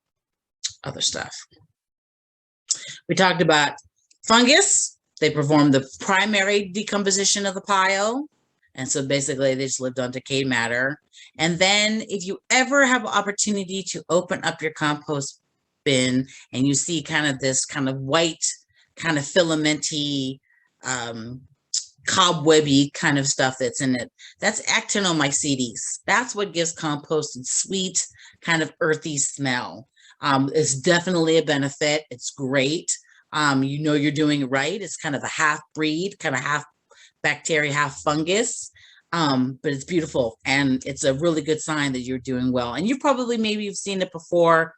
other stuff. We talked about fungus. They perform the primary decomposition of the pile. And so basically they just lived on decayed matter. And then if you ever have an opportunity to open up your compost bin and you see kind of this kind of white, kind of filamenty, cobwebby kind of stuff that's in it, that's actinomycetes. That's what gives compost its sweet, kind of earthy smell. It's definitely a benefit. It's great. You know you're doing it right. It's kind of a half breed, kind of half bacteria, half fungus. But it's beautiful and it's a really good sign that you're doing well. And maybe you've seen it before.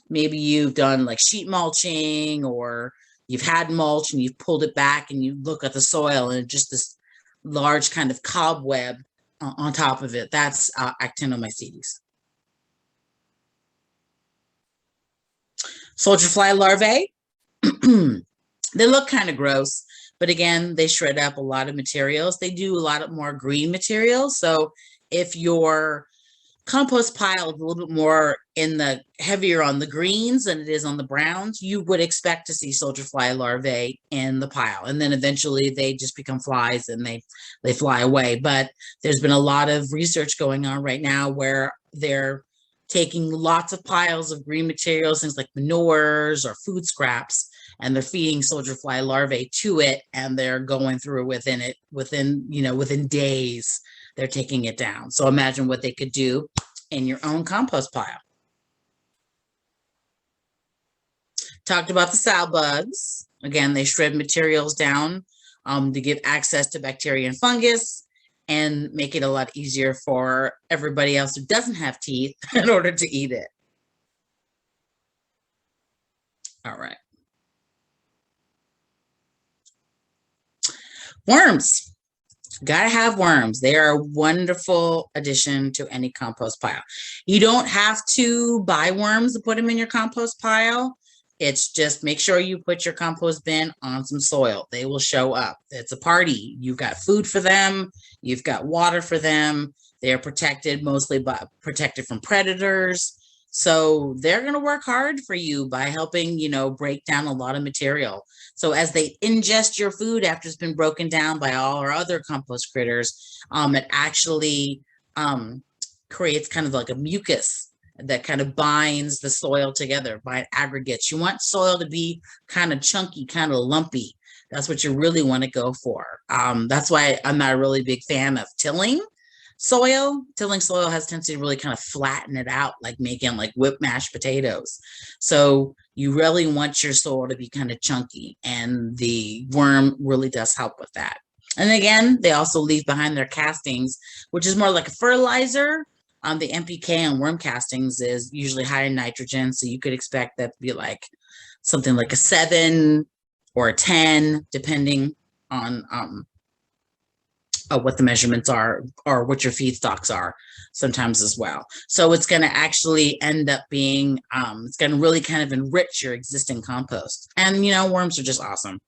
Maybe you've done like sheet mulching, or you've had mulch and you've pulled it back and you look at the soil and just this large kind of cobweb on top of it. That's actinomycetes. Soldier fly larvae. They look kind of gross, but again, they shred up a lot of materials. They do a lot more green materials. So if your compost pile is a little bit more heavier on the greens than it is on the browns, you would expect to see soldier fly larvae in the pile. And then eventually they just become flies and they fly away. But there's been a lot of research going on right now where they're taking lots of piles of green materials, things like manures or food scraps, and they're feeding soldier fly larvae to it, and they're going through within days, they're taking it down. So imagine what they could do in your own compost pile. Talked about the sow bugs. Again, they shred materials down to give access to bacteria and fungus and make it a lot easier for everybody else who doesn't have teeth in order to eat it. All right. Worms. Gotta have worms. They are a wonderful addition to any compost pile. You don't have to buy worms to put them in your compost pile. It's just make sure you put your compost bin on some soil. They will show up. It's a party. You've got food for them. You've got water for them. They're protected, protected from predators. So they're going to work hard for you by helping, break down a lot of material. So as they ingest your food after it's been broken down by all our other compost critters, it actually creates kind of like a mucus that kind of binds the soil together by aggregates. You want soil to be kind of chunky, kind of lumpy. That's what you really want to go for. That's why I'm not a really big fan of tilling soil. Tilling soil has tendency to really kind of flatten it out, like making like whipped mashed potatoes. So you really want your soil to be kind of chunky, and the worm really does help with that. And again, they also leave behind their castings, which is more like a fertilizer. The NPK on worm castings is usually high in nitrogen, so you could expect that to be like something like a 7 or a 10, depending on what the measurements are or what your feedstocks are sometimes as well. So it's going to actually end up being, it's going to really kind of enrich your existing compost. And, worms are just awesome.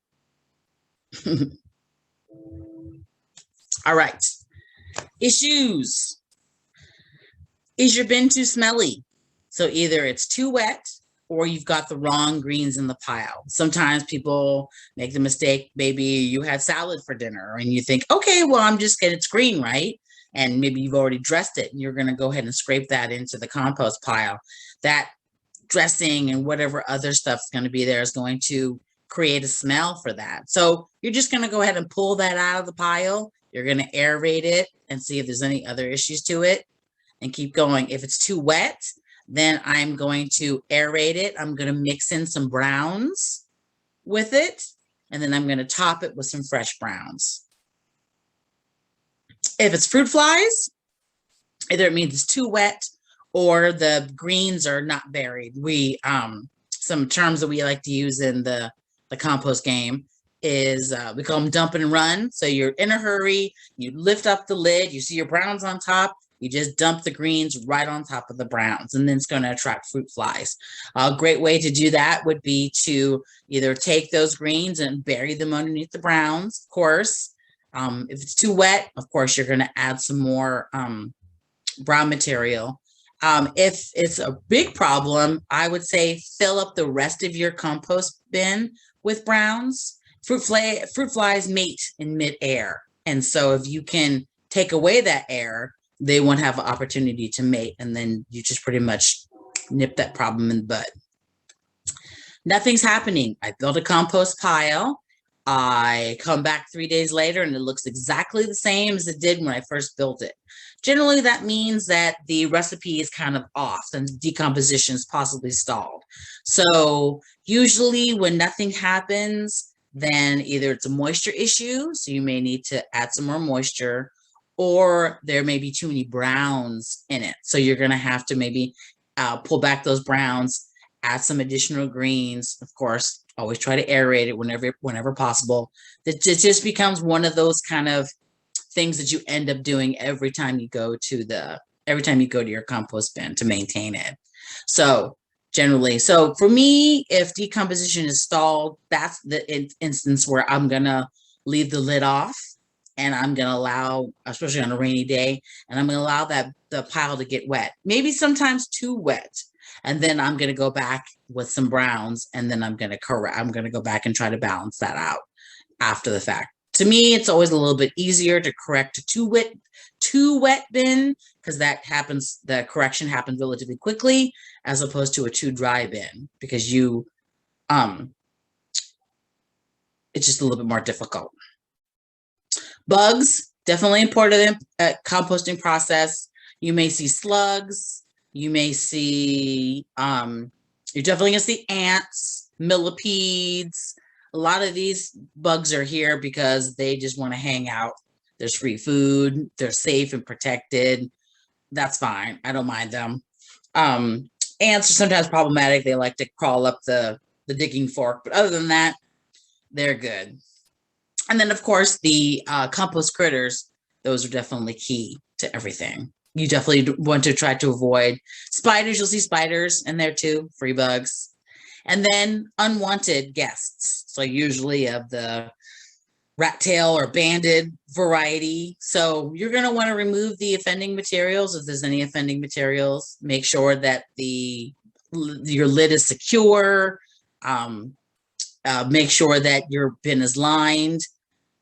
All right. Issues. Is your bin too smelly? So either it's too wet or you've got the wrong greens in the pile. Sometimes people make the mistake, maybe you had salad for dinner and you think, okay, well, I'm just getting it's green, right? And maybe you've already dressed it and you're going to go ahead and scrape that into the compost pile. That dressing and whatever other stuff's going to be there is going to create a smell for that. So you're just going to go ahead and pull that out of the pile. You're going to aerate it and see if there's any other issues to it and keep going. If it's too wet, then I'm going to aerate it. I'm going to mix in some browns with it, and then I'm going to top it with some fresh browns. If it's fruit flies, either it means it's too wet or the greens are not buried. Some terms that we like to use in the compost game is we call them dump and run. So you're in a hurry, you lift up the lid, you see your browns on top, you just dump the greens right on top of the browns, and then it's going to attract fruit flies. A great way to do that would be to either take those greens and bury them underneath the browns, of course. If it's too wet, of course, you're going to add some more brown material. If it's a big problem, I would say fill up the rest of your compost bin with browns. Fruit flies mate in midair. And so if you can take away that air, they won't have an opportunity to mate, and then you just pretty much nip that problem in the bud. Nothing's happening. I built a compost pile. I come back 3 days later and it looks exactly the same as it did when I first built it. Generally, that means that the recipe is kind of off and decomposition is possibly stalled. So usually when nothing happens, then either it's a moisture issue, so you may need to add some more moisture, or there may be too many browns in it. So you're going to have to maybe pull back those browns, add some additional greens. Of course, always try to aerate it whenever possible. It just becomes one of those kind of things that you end up doing every time you go to your compost bin to maintain it. So generally, so for me, if decomposition is stalled, that's the instance where I'm going to leave the lid off. And I'm going to allow, especially on a rainy day, and I'm going to allow the pile to get wet, maybe sometimes too wet. And then I'm going to go back with some browns, and then I'm going to go back and try to balance that out after the fact. To me, it's always a little bit easier to correct a too wet bin, because the correction happens relatively quickly, as opposed to a too dry bin, because it's just a little bit more difficult. Bugs, definitely important composting process. You may see slugs. You may see, you're definitely gonna see ants, millipedes. A lot of these bugs are here because they just want to hang out. There's free food. They're safe and protected. That's fine. I don't mind them. Ants are sometimes problematic. They like to crawl up the digging fork, but other than that, they're good. And then, of course, the compost critters, those are definitely key to everything. You definitely want to try to avoid spiders. You'll see spiders in there too, free bugs. And then unwanted guests. So usually of the rat tail or banded variety. So you're going to want to remove the offending materials. If there's any offending materials, make sure that your lid is secure. Make sure that your bin is lined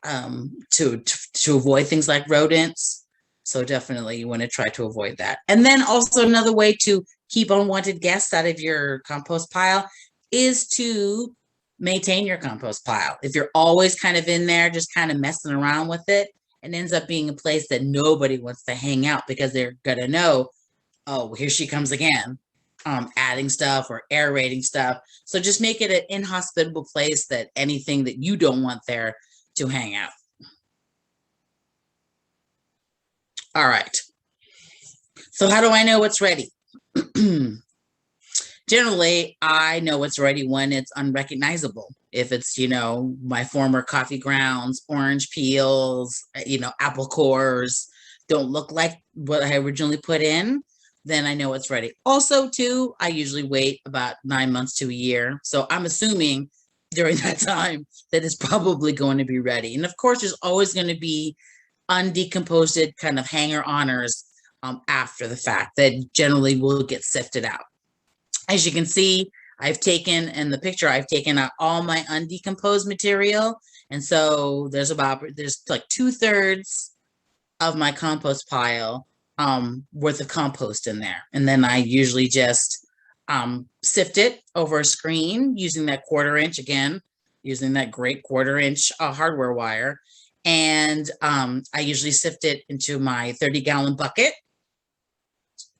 to avoid things like rodents. So definitely you want to try to avoid that. And then also another way to keep unwanted guests out of your compost pile is to maintain your compost pile. If you're always kind of in there, just kind of messing around with it, it ends up being a place that nobody wants to hang out because they're going to know, oh, here she comes again, adding stuff or aerating stuff. So just make it an inhospitable place that anything that you don't want there to hang out. All right. So how do I know what's ready? Generally, I know it's ready when it's unrecognizable. If it's, my former coffee grounds, orange peels, apple cores don't look like what I originally put in, then I know it's ready. Also, too, I usually wait about 9 months to a year. So I'm assuming during that time that it's probably going to be ready. And of course, there's always going to be undecomposed kind of hanger-oners after the fact that generally will get sifted out. As you can see, I've taken out all my undecomposed material. And so there's like 2/3 of my compost pile worth of compost in there. And then I usually just sift it over a screen using that 1/4 inch, again, using that great 1/4 inch hardware wire. And I usually sift it into my 30-gallon bucket.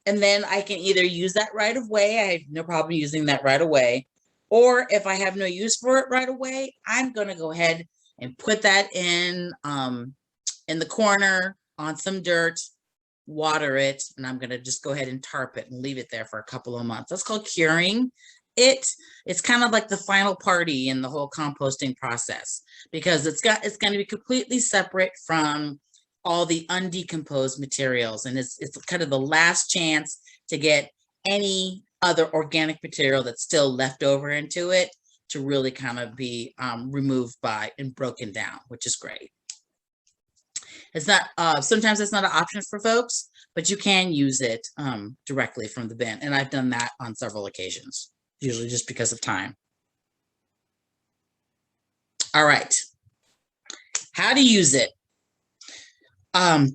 And then I can either use that right away. I have no problem using that right away. Or if I have no use for it right away, I'm going to go ahead and put that in the corner on some dirt, water it, and I'm going to just go ahead and tarp it and leave it there for a couple of months. That's called curing it. It's kind of like the final party in the whole composting process because it's going to be completely separate from all the undecomposed materials, and it's kind of the last chance to get any other organic material that's still left over into it to really kind of be removed by and broken down, which is great. It's not sometimes it's not an option for folks, but you can use it directly from the bin, and I've done that on several occasions, usually just because of time. All right, how to use it.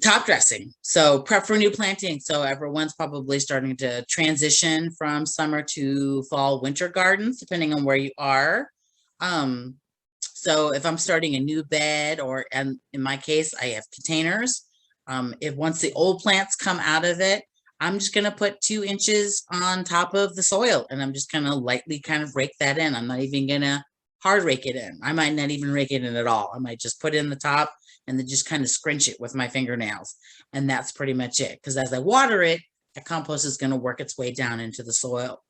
Top dressing. So prep for new planting. So everyone's probably starting to transition from summer to fall, winter gardens, depending on where you are. So if I'm starting a new bed, and in my case, I have containers. If once the old plants come out of it, I'm just going to put 2 inches on top of the soil, and I'm just going to lightly kind of rake that in. I'm not even going to hard rake it in. I might not even rake it in at all. I might just put it in the top and then just kind of scrunch it with my fingernails. And that's pretty much it. Because as I water it, the compost is going to work its way down into the soil.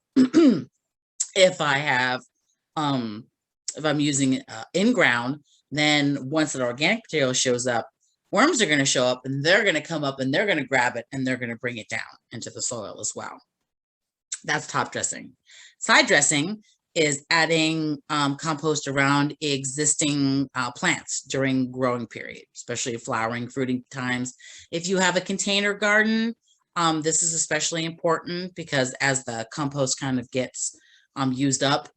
If I'm using it in ground, then once the organic material shows up, worms are going to show up and they're going to come up and they're going to grab it and they're going to bring it down into the soil as well. That's top dressing. Side dressing is adding compost around existing plants during growing period, especially flowering, fruiting times. If you have a container garden, this is especially important because as the compost kind of gets used up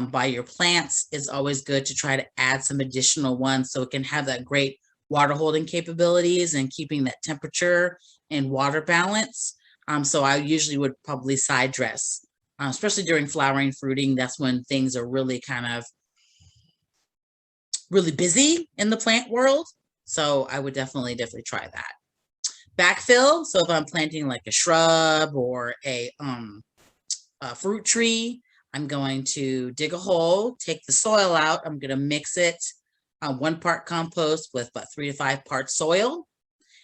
by your plants, it's always good to try to add some additional ones so it can have that great water holding capabilities and keeping that temperature and water balance. So I usually would probably side dress. Especially during flowering, fruiting, that's when things are really kind of really busy in the plant world. So I would definitely try that. Backfill. So if I'm planting like a shrub or a fruit tree, I'm going to dig a hole, take the soil out. I'm going to mix it 1 part compost with about 3 to 5 parts soil.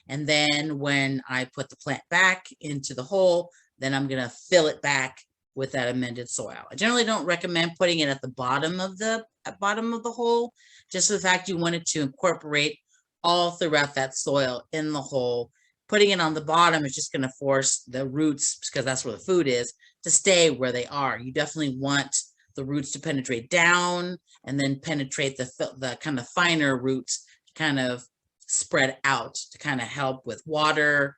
And then when I put the plant back into the hole, then I'm going to fill it back with that amended soil. I generally don't recommend putting it at the bottom of the hole, just the fact you want it to incorporate all throughout that soil in the hole. Putting it on the bottom is just going to force the roots, because that's where the food is, to stay where they are. You definitely want the roots to penetrate down and then penetrate the kind of finer roots kind of spread out to kind of help with water,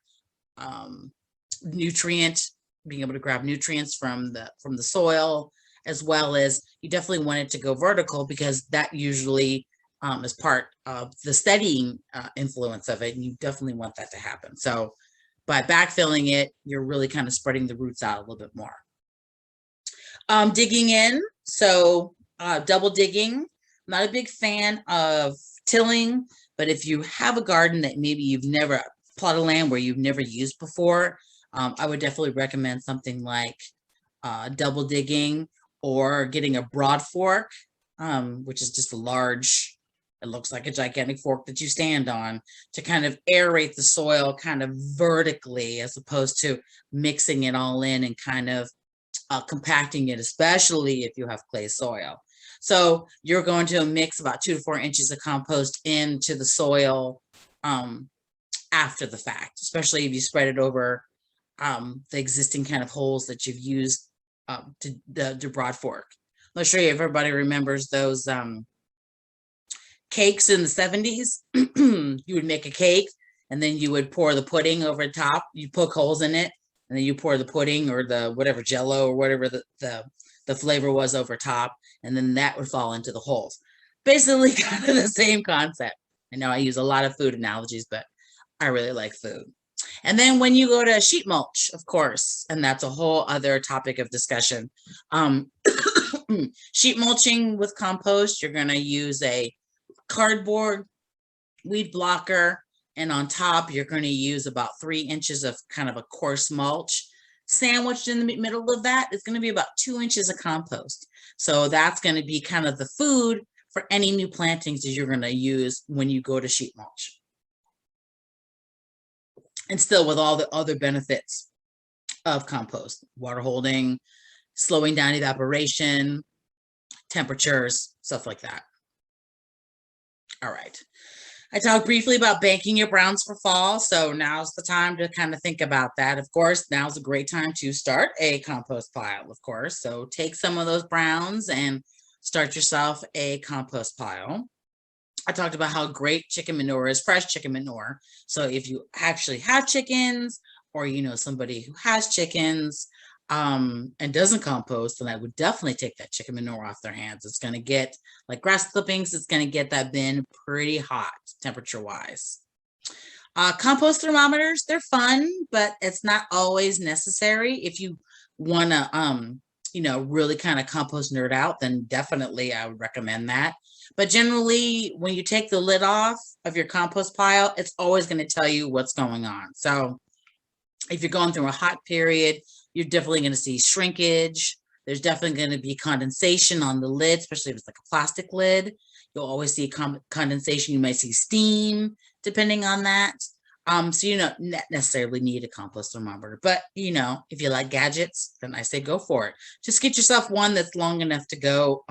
nutrient, being able to grab nutrients from the soil, as well as you definitely want it to go vertical because that usually is part of the steadying influence of it, and you definitely want that to happen. So by backfilling it, you're really kind of spreading the roots out a little bit more. Digging in, so double digging. I'm not a big fan of tilling, but if you have a garden that maybe you've never, plot of land where you've never used before, I would definitely recommend something like double digging or getting a broad fork, which is just a large, it looks like a gigantic fork that you stand on to kind of aerate the soil kind of vertically, as opposed to mixing it all in and kind of compacting it, especially if you have clay soil. So you're going to mix about 2 to 4 inches of compost into the soil after the fact, especially if you spread it over the existing kind of holes that you've used to broad fork. Let's show you if everybody remembers those cakes in the 70s. You would make a cake and then you would pour the pudding over the top. You poke holes in it and then you pour the pudding or the whatever jello or whatever the flavor was over top, and then that would fall into the holes. Basically kind of the same concept. I know I use a lot of food analogies, but I really like food. And then when you go to sheet mulch, of course, and that's a whole other topic of discussion. Sheet mulching with compost, you're going to use a cardboard weed blocker, and on top you're going to use about 3 inches of kind of a coarse mulch. Sandwiched in the middle of that is going to be about 2 inches of compost. So that's going to be kind of the food for any new plantings that you're going to use when you go to sheet mulch. And still with all the other benefits of compost: water holding, slowing down evaporation, temperatures, stuff like that. All right. I talked briefly about banking your browns for fall, so now's the time to kind of think about that. Of course, now's a great time to start a compost pile, of course. So take some of those browns and start yourself a compost pile. I talked about how great chicken manure is, fresh chicken manure. So if you actually have chickens, or you know somebody who has chickens and doesn't compost, then I would definitely take that chicken manure off their hands. It's going to get, like grass clippings, it's going to get that bin pretty hot temperature wise. Compost thermometers, they're fun, but it's not always necessary. If you want to you know, really kind of compost nerd out, then definitely I would recommend that. But generally, when you take the lid off of your compost pile, it's always going to tell you what's going on. So if you're going through a hot period, you're definitely going to see shrinkage. There's definitely going to be condensation on the lid, especially if it's like a plastic lid. You'll always see condensation. You might see steam, depending on that. So you don't necessarily need a compost thermometer, but you know, if you like gadgets, then I say go for it. Just get yourself one that's long enough to go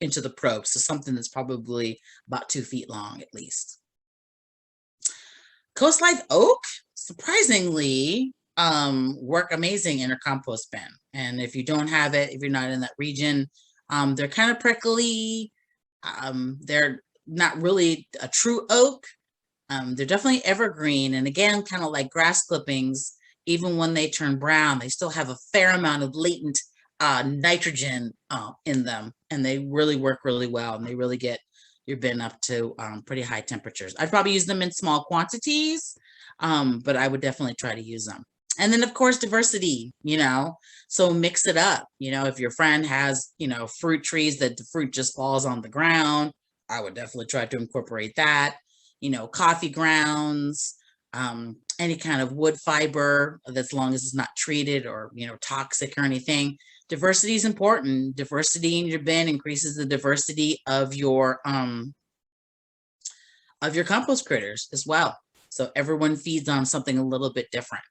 into the probe. So something that's probably about 2 feet long at least. Coast live oak, surprisingly, work amazing in a compost bin. And if you don't have it, if you're not in that region, they're kind of prickly. They're not really a true oak. They're definitely evergreen. And again, kind of like grass clippings, even when they turn brown, they still have a fair amount of latent nitrogen in them. And they really work really well. And they really get your bin up to pretty high temperatures. I'd probably use them in small quantities, but I would definitely try to use them. And then of course, diversity, you know, so mix it up. You know, if your friend has, you know, fruit trees that the fruit just falls on the ground, I would definitely try to incorporate that. You know, coffee grounds, any kind of wood fiber, as long as it's not treated or, you know, toxic or anything. Diversity is important. Diversity in your bin increases the diversity of your compost critters as well. So everyone feeds on something a little bit different.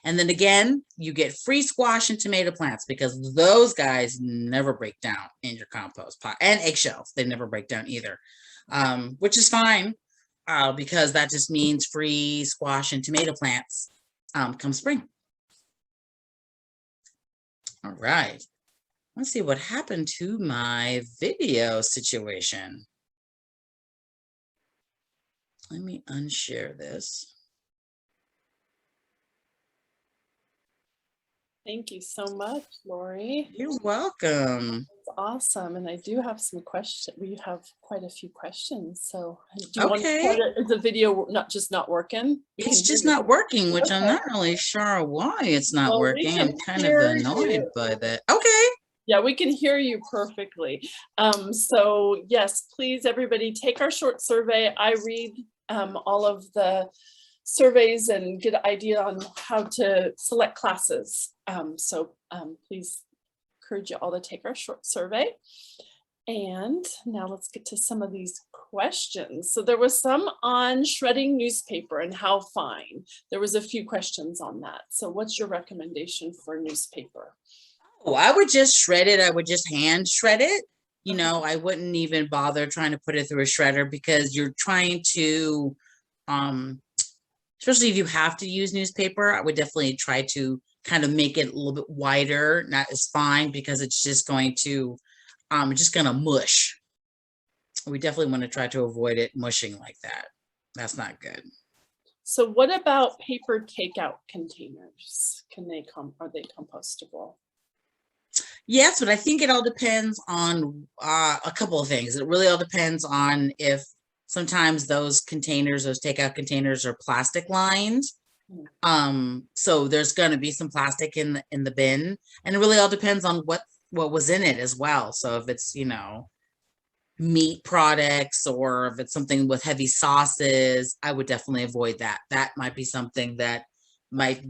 And then again, you get free squash and tomato plants because those guys never break down in your compost pile. And eggshells, they never break down either, which is fine because that just means free squash and tomato plants come spring. All right. Let's see what happened to my video situation. Let me unshare this. Thank you so much, Lori. You're welcome. That's awesome. And I do have some questions. We have quite a few questions. So do you want to start it? Is the video not working? It's just not working, which I'm not really sure why it's not working. I'm kind of annoyed by that. Okay. Yeah, we can hear you perfectly. So yes, please, everybody, take our short survey. I read all of the surveys and get an idea on how to select classes. Please encourage you all to take our short survey. And now let's get to some of these questions. So there was some on shredding newspaper and how fine. There was a few questions on that. So what's your recommendation for newspaper? Oh, I would just shred it. I would just hand shred it. You know, I wouldn't even bother trying to put it through a shredder because you're trying to, especially if you have to use newspaper, I would definitely try to kind of make it a little bit wider, not as fine, because it's just going to, mush. We definitely want to try to avoid it mushing like that. That's not good. So what about paper takeout containers? Are they compostable? Yes, but I think it all depends on a couple of things. It really all depends on if sometimes those containers, those takeout containers, are plastic lined. So there's going to be some plastic in the bin, and it really all depends on what was in it as well. So if it's, you know, meat products, or if it's something with heavy sauces, I would definitely avoid that. That might be something that might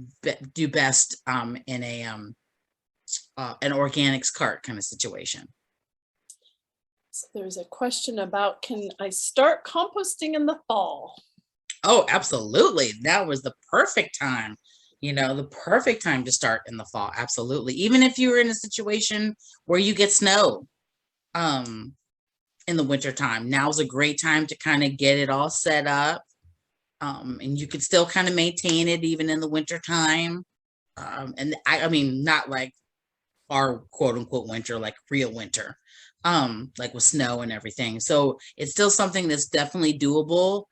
do best in an organics cart kind of situation. So there's a question about, can I start composting in the fall? Oh, absolutely. That was the perfect time. You know, the perfect time to start in the fall. Absolutely. Even if you were in a situation where you get snow in the winter time, now's a great time to kind of get it all set up. And you can still kind of maintain it even in the winter time. And I mean, not like our quote unquote winter, like real winter, like with snow and everything. So it's still something that's definitely doable,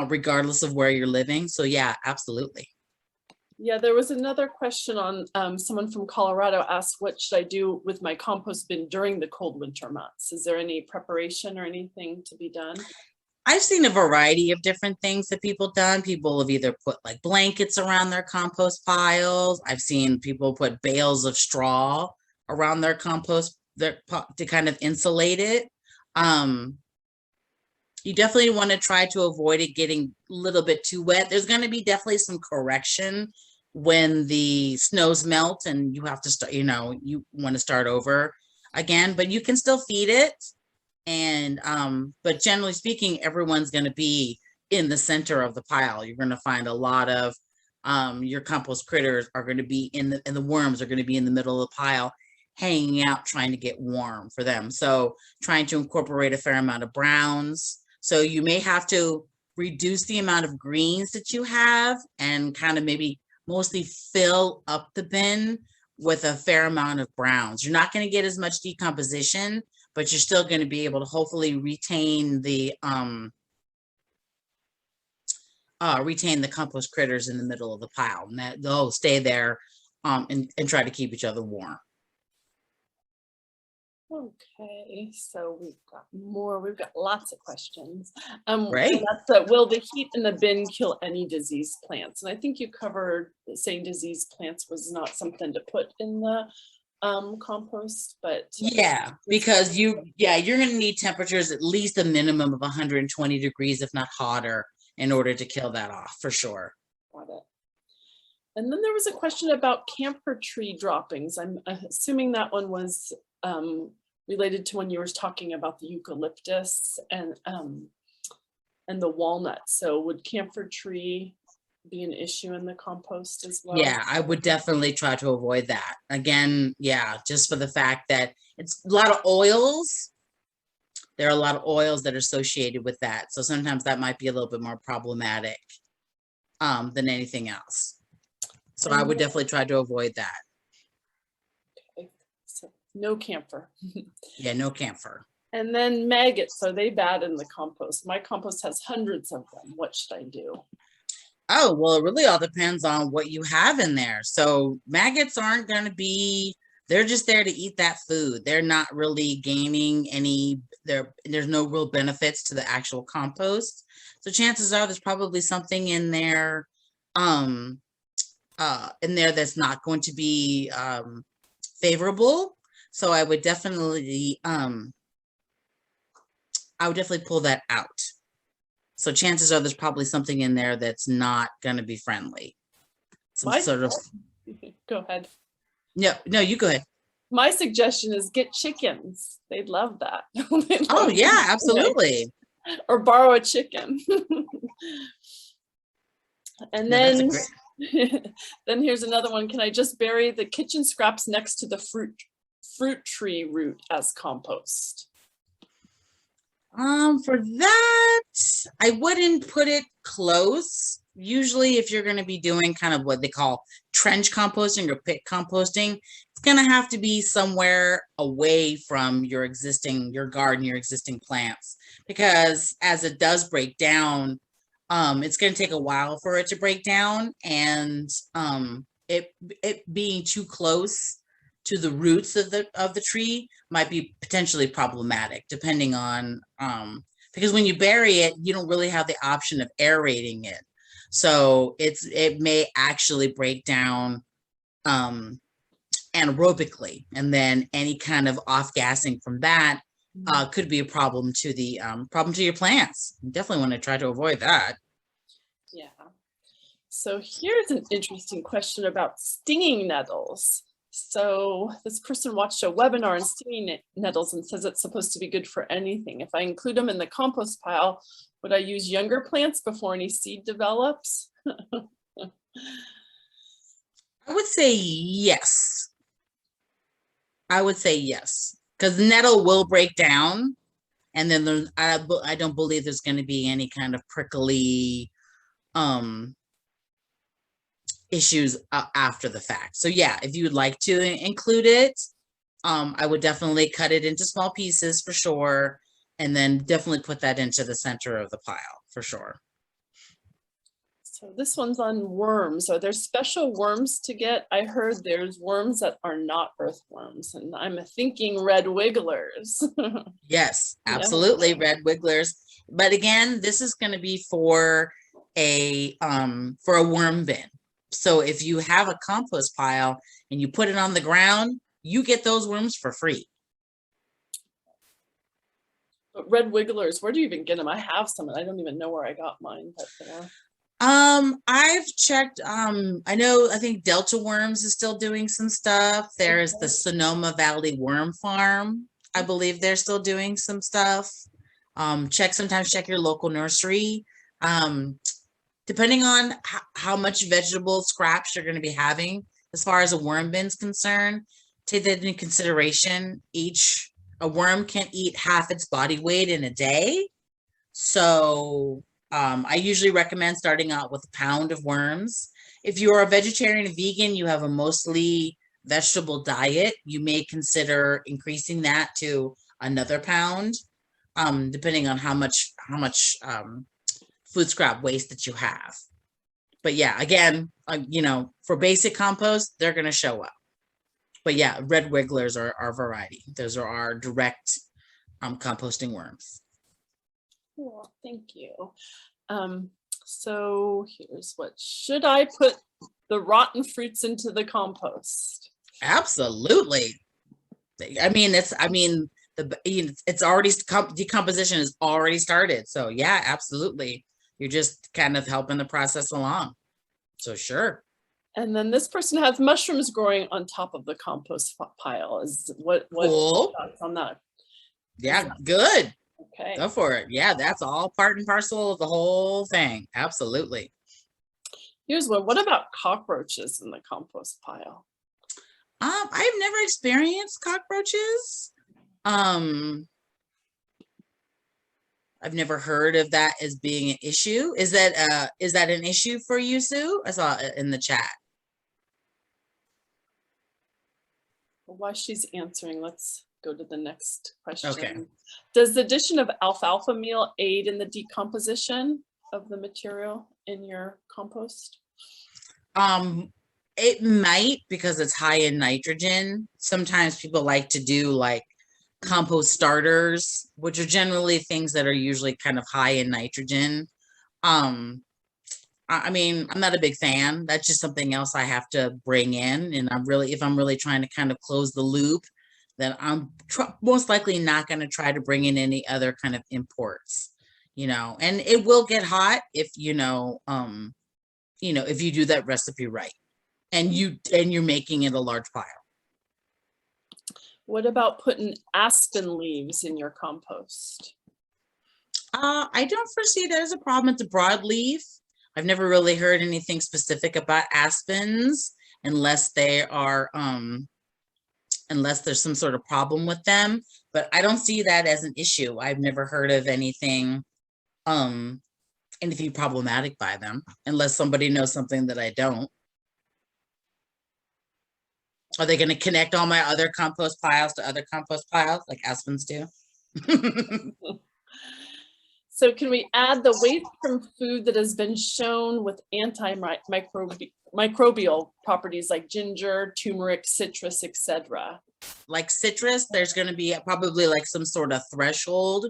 regardless of where you're living. So yeah, absolutely. Yeah, there was another question on someone from Colorado asked, what should I do with my compost bin during the cold winter months? Is there any preparation or anything to be done? I've seen a variety of different things that people done. People have either put like blankets around their compost piles. I've seen people put bales of straw around their compost to kind of insulate it. You definitely want to try to avoid it getting a little bit too wet. There's going to be definitely some correction when the snows melt and you have to start, you know, you want to start over again, but you can still feed it. And but generally speaking, everyone's going to be in the center of the pile. You're going to find a lot of your compost critters are going to be and the worms are going to be in the middle of the pile, hanging out, trying to get warm for them. So trying to incorporate a fair amount of browns. So you may have to reduce the amount of greens that you have and kind of maybe mostly fill up the bin with a fair amount of browns. You're not going to get as much decomposition, but you're still going to be able to hopefully retain the compost critters in the middle of the pile, and that they'll stay there and try to keep each other warm. Okay, so we've got lots of questions. Great. Will the heat in the bin kill any diseased plants? And I think you covered saying diseased plants was not something to put in the compost, but yeah, because you're going to need temperatures at least a minimum of 120 degrees, if not hotter, in order to kill that off, for sure. Got it. And then there was a question about camphor tree droppings. I'm assuming that one was related to when you were talking about the eucalyptus and the walnut. So would camphor tree be an issue in the compost as well? Yeah, I would definitely try to avoid that. Again, yeah, just for the fact that it's a lot of oils. There are a lot of oils that are associated with that. So sometimes that might be a little bit more problematic than anything else. So I would definitely try to avoid that. Okay, so no camphor. Yeah, no camphor. And then maggots, are they bad in the compost? My compost has hundreds of them. What should I do? Oh, well, it really all depends on what you have in there. So maggots aren't going to be, they're just there to eat that food. They're not really gaining any, there's no real benefits to the actual compost. So chances are there's probably something in there that's not going to be favorable. So I would definitely pull that out. So chances are there's probably something in there that's not going to be friendly. Some sort of. Go ahead. No, you go ahead. My suggestion is get chickens. They'd love that. Oh yeah, absolutely. Or borrow a chicken. And then, then here's another one. Can I just bury the kitchen scraps next to the fruit tree root as compost? For that, I wouldn't put it close. Usually if you're going to be doing kind of what they call trench composting or pit composting, it's going to have to be somewhere away from your garden, your existing plants, because as it does break down, it's going to take a while for it to break down, and it being too close to the roots of the tree might be potentially problematic, depending on because when you bury it, you don't really have the option of aerating it, so it may actually break down anaerobically, and then any kind of off gassing from that could be a problem to your plants. You definitely want to try to avoid that. Yeah. So here's an interesting question about stinging nettles. So this person watched a webinar on stinging nettles and says it's supposed to be good for anything. If I include them in the compost pile, would I use younger plants before any seed develops? I would say yes. Because nettle will break down, and then I don't believe there's going to be any kind of prickly issues after the fact. So yeah, if you would like to include it, I would definitely cut it into small pieces for sure, and then definitely put that into the center of the pile for sure. So this one's on worms. Are there special worms to get? I heard there's worms that are not earthworms, and I'm thinking red wigglers. Yes, absolutely, yeah. Red wigglers. But again, this is going to be for a worm bin. So if you have a compost pile and you put it on the ground, you get those worms for free. But red wigglers, where do you even get them? I have some, and I don't even know where I got mine. But, I've checked. I think Delta Worms is still doing some stuff. There's the Sonoma Valley Worm Farm. I believe they're still doing some stuff. Sometimes check your local nursery. Depending on how much vegetable scraps you're going to be having, as far as a worm bin is concerned, take that into consideration. A worm can eat half its body weight in a day. So I usually recommend starting out with a pound of worms. If you are a vegetarian and vegan, you have a mostly vegetable diet, you may consider increasing that to another pound, depending on how much food scrap waste that you have. But yeah, again, for basic compost, they're going to show up. But yeah, red wigglers are our variety. Those are our direct composting worms. Cool, thank you. So here's what, should I put the rotten fruits into the compost? Absolutely. It's already, decomposition is already started. So yeah, absolutely. You're just kind of helping the process along. So sure. And then this person has mushrooms growing on top of the compost pile. What cool. Thoughts on that? Yeah, good. Okay. Go for it. Yeah, that's all part and parcel of the whole thing. Absolutely. Here's one. What about cockroaches in the compost pile? I've never experienced cockroaches. I've never heard of that as being an issue. Is that an issue for you, Sue? I saw it in the chat. While she's answering, let's go to the next question. Okay. Does the addition of alfalfa meal aid in the decomposition of the material in your compost? It might, because it's high in nitrogen. Sometimes people like to do like compost starters, which are generally things that are usually kind of high in nitrogen. I mean, I'm not a big fan. That's just something else I have to bring in. And if I'm really trying to kind of close the loop, then I'm most likely not going to try to bring in any other kind of imports, and it will get hot if, if you do that recipe right and you're making it a large pile. What about putting aspen leaves in your compost? I don't foresee that as a problem. It's a broadleaf. I've never really heard anything specific about aspens unless they are, unless there's some sort of problem with them, but I don't see that as an issue. I've never heard of anything problematic by them, unless somebody knows something that I don't. Are they going to connect all my other compost piles to other compost piles like aspens do? So can we add the waste from food that has been shown with antimicrobial properties like ginger, turmeric, citrus, etc.? Like citrus, there's going to be probably like some sort of threshold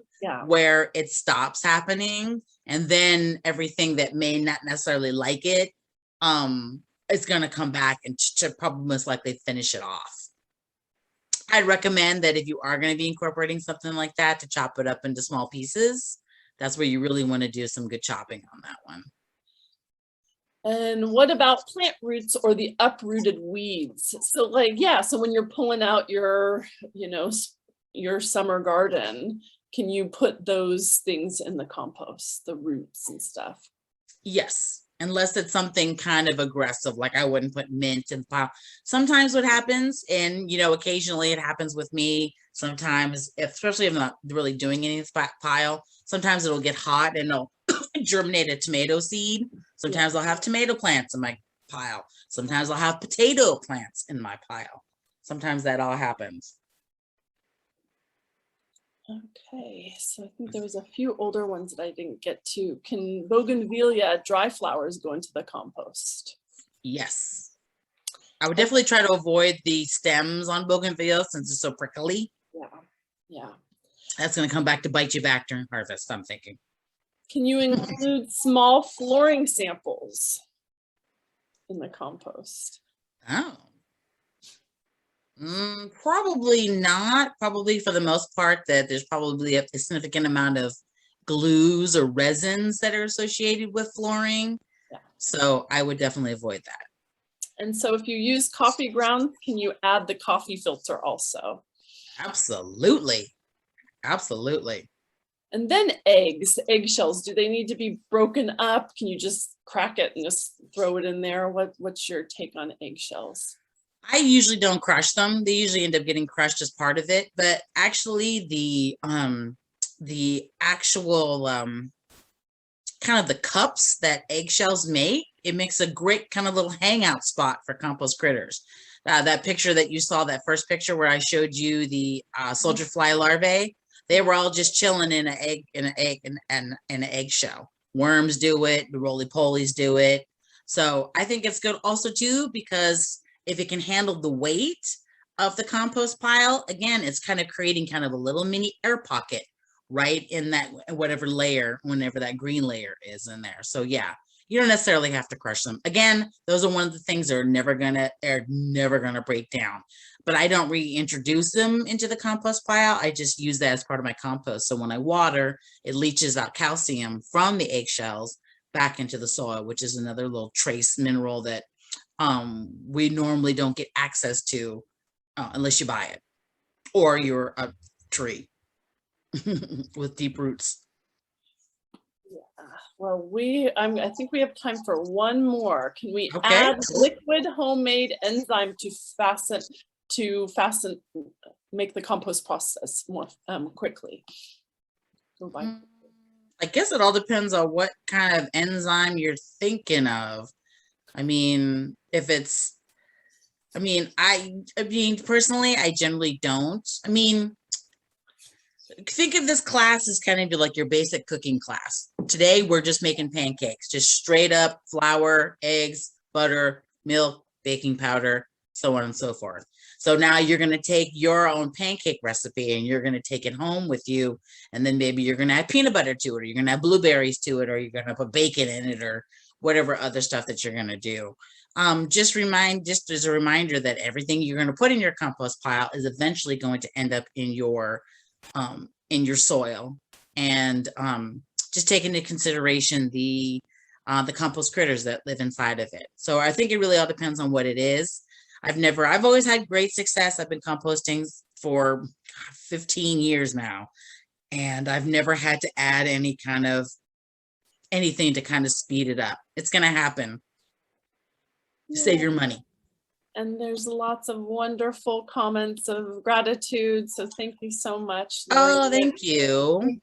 where it stops happening, and then everything that may not necessarily like it, it's going to come back and to probably most likely finish it off. I'd recommend that if you are going to be incorporating something like that, to chop it up into small pieces. That's where you really want to do some good chopping on that one. And what about plant roots or the uprooted weeds? So so when you're pulling out your, your summer garden, can you put those things in the compost, the roots and stuff? Yes, unless it's something kind of aggressive, like I wouldn't put mint in the pile. Sometimes what happens, and occasionally it happens with me, sometimes, especially if I'm not really doing any of the pile, sometimes it'll get hot and it'll germinate a tomato seed. Sometimes I'll have tomato plants in my pile. Sometimes I'll have potato plants in my pile. Sometimes that all happens. Okay, so I think there was a few older ones that I didn't get to. Can bougainvillea dry flowers go into the compost? Yes. I would definitely try to avoid the stems on bougainvillea since it's so prickly. Yeah. That's going to come back to bite you back during harvest, I'm thinking. Can you include small flooring samples in the compost? Oh. Probably not. Probably for the most part that there's probably a significant amount of glues or resins that are associated with flooring. Yeah. So I would definitely avoid that. And so if you use coffee grounds, can you add the coffee filter also? Absolutely. Absolutely. And then eggshells, do they need to be broken up? Can you just crack it and just throw it in there? What's your take on eggshells? I usually don't crush them. They usually end up getting crushed as part of it, but actually the actual kind of the cups that eggshells make, it makes a great kind of little hangout spot for compost critters. That picture that you saw, that first picture where I showed you the soldier fly larvae, they were all just chilling in an eggshell. Worms do it, the roly-polies do it. So I think it's good also too, because if it can handle the weight of the compost pile, again, it's kind of creating kind of a little mini air pocket right in that whatever layer, whenever that green layer is in there. So yeah, you don't necessarily have to crush them. Again, those are one of the things that are never gonna break down. But I don't reintroduce them into the compost pile. I just use that as part of my compost. So when I water, it leaches out calcium from the eggshells back into the soil, which is another little trace mineral that we normally don't get access to unless you buy it or you're a tree with deep roots. Yeah. Well, I think we have time for one more. Can we add liquid homemade enzyme to make the compost process more quickly? I guess it all depends on what kind of enzyme you're thinking of. I mean, if it's I mean, personally, I generally don't. I mean, think of this class as kind of like your basic cooking class. Today, we're just making pancakes, just straight up flour, eggs, butter, milk, baking powder, so on and so forth. So now you're going to take your own pancake recipe and you're going to take it home with you. And then maybe you're going to add peanut butter to it, or you're going to add blueberries to it, or you're going to put bacon in it, or whatever other stuff that you're going to do. Just as a reminder that everything you're going to put in your compost pile is eventually going to end up in your soil. And just take into consideration the compost critters that live inside of it. So I think it really all depends on what it is. I've always had great success. I've been composting for 15 years now, and I've never had to add anything to kind of speed it up. It's going to happen. Yeah. Save your money. And there's lots of wonderful comments of gratitude. So thank you so much, Lori. Oh, thank you.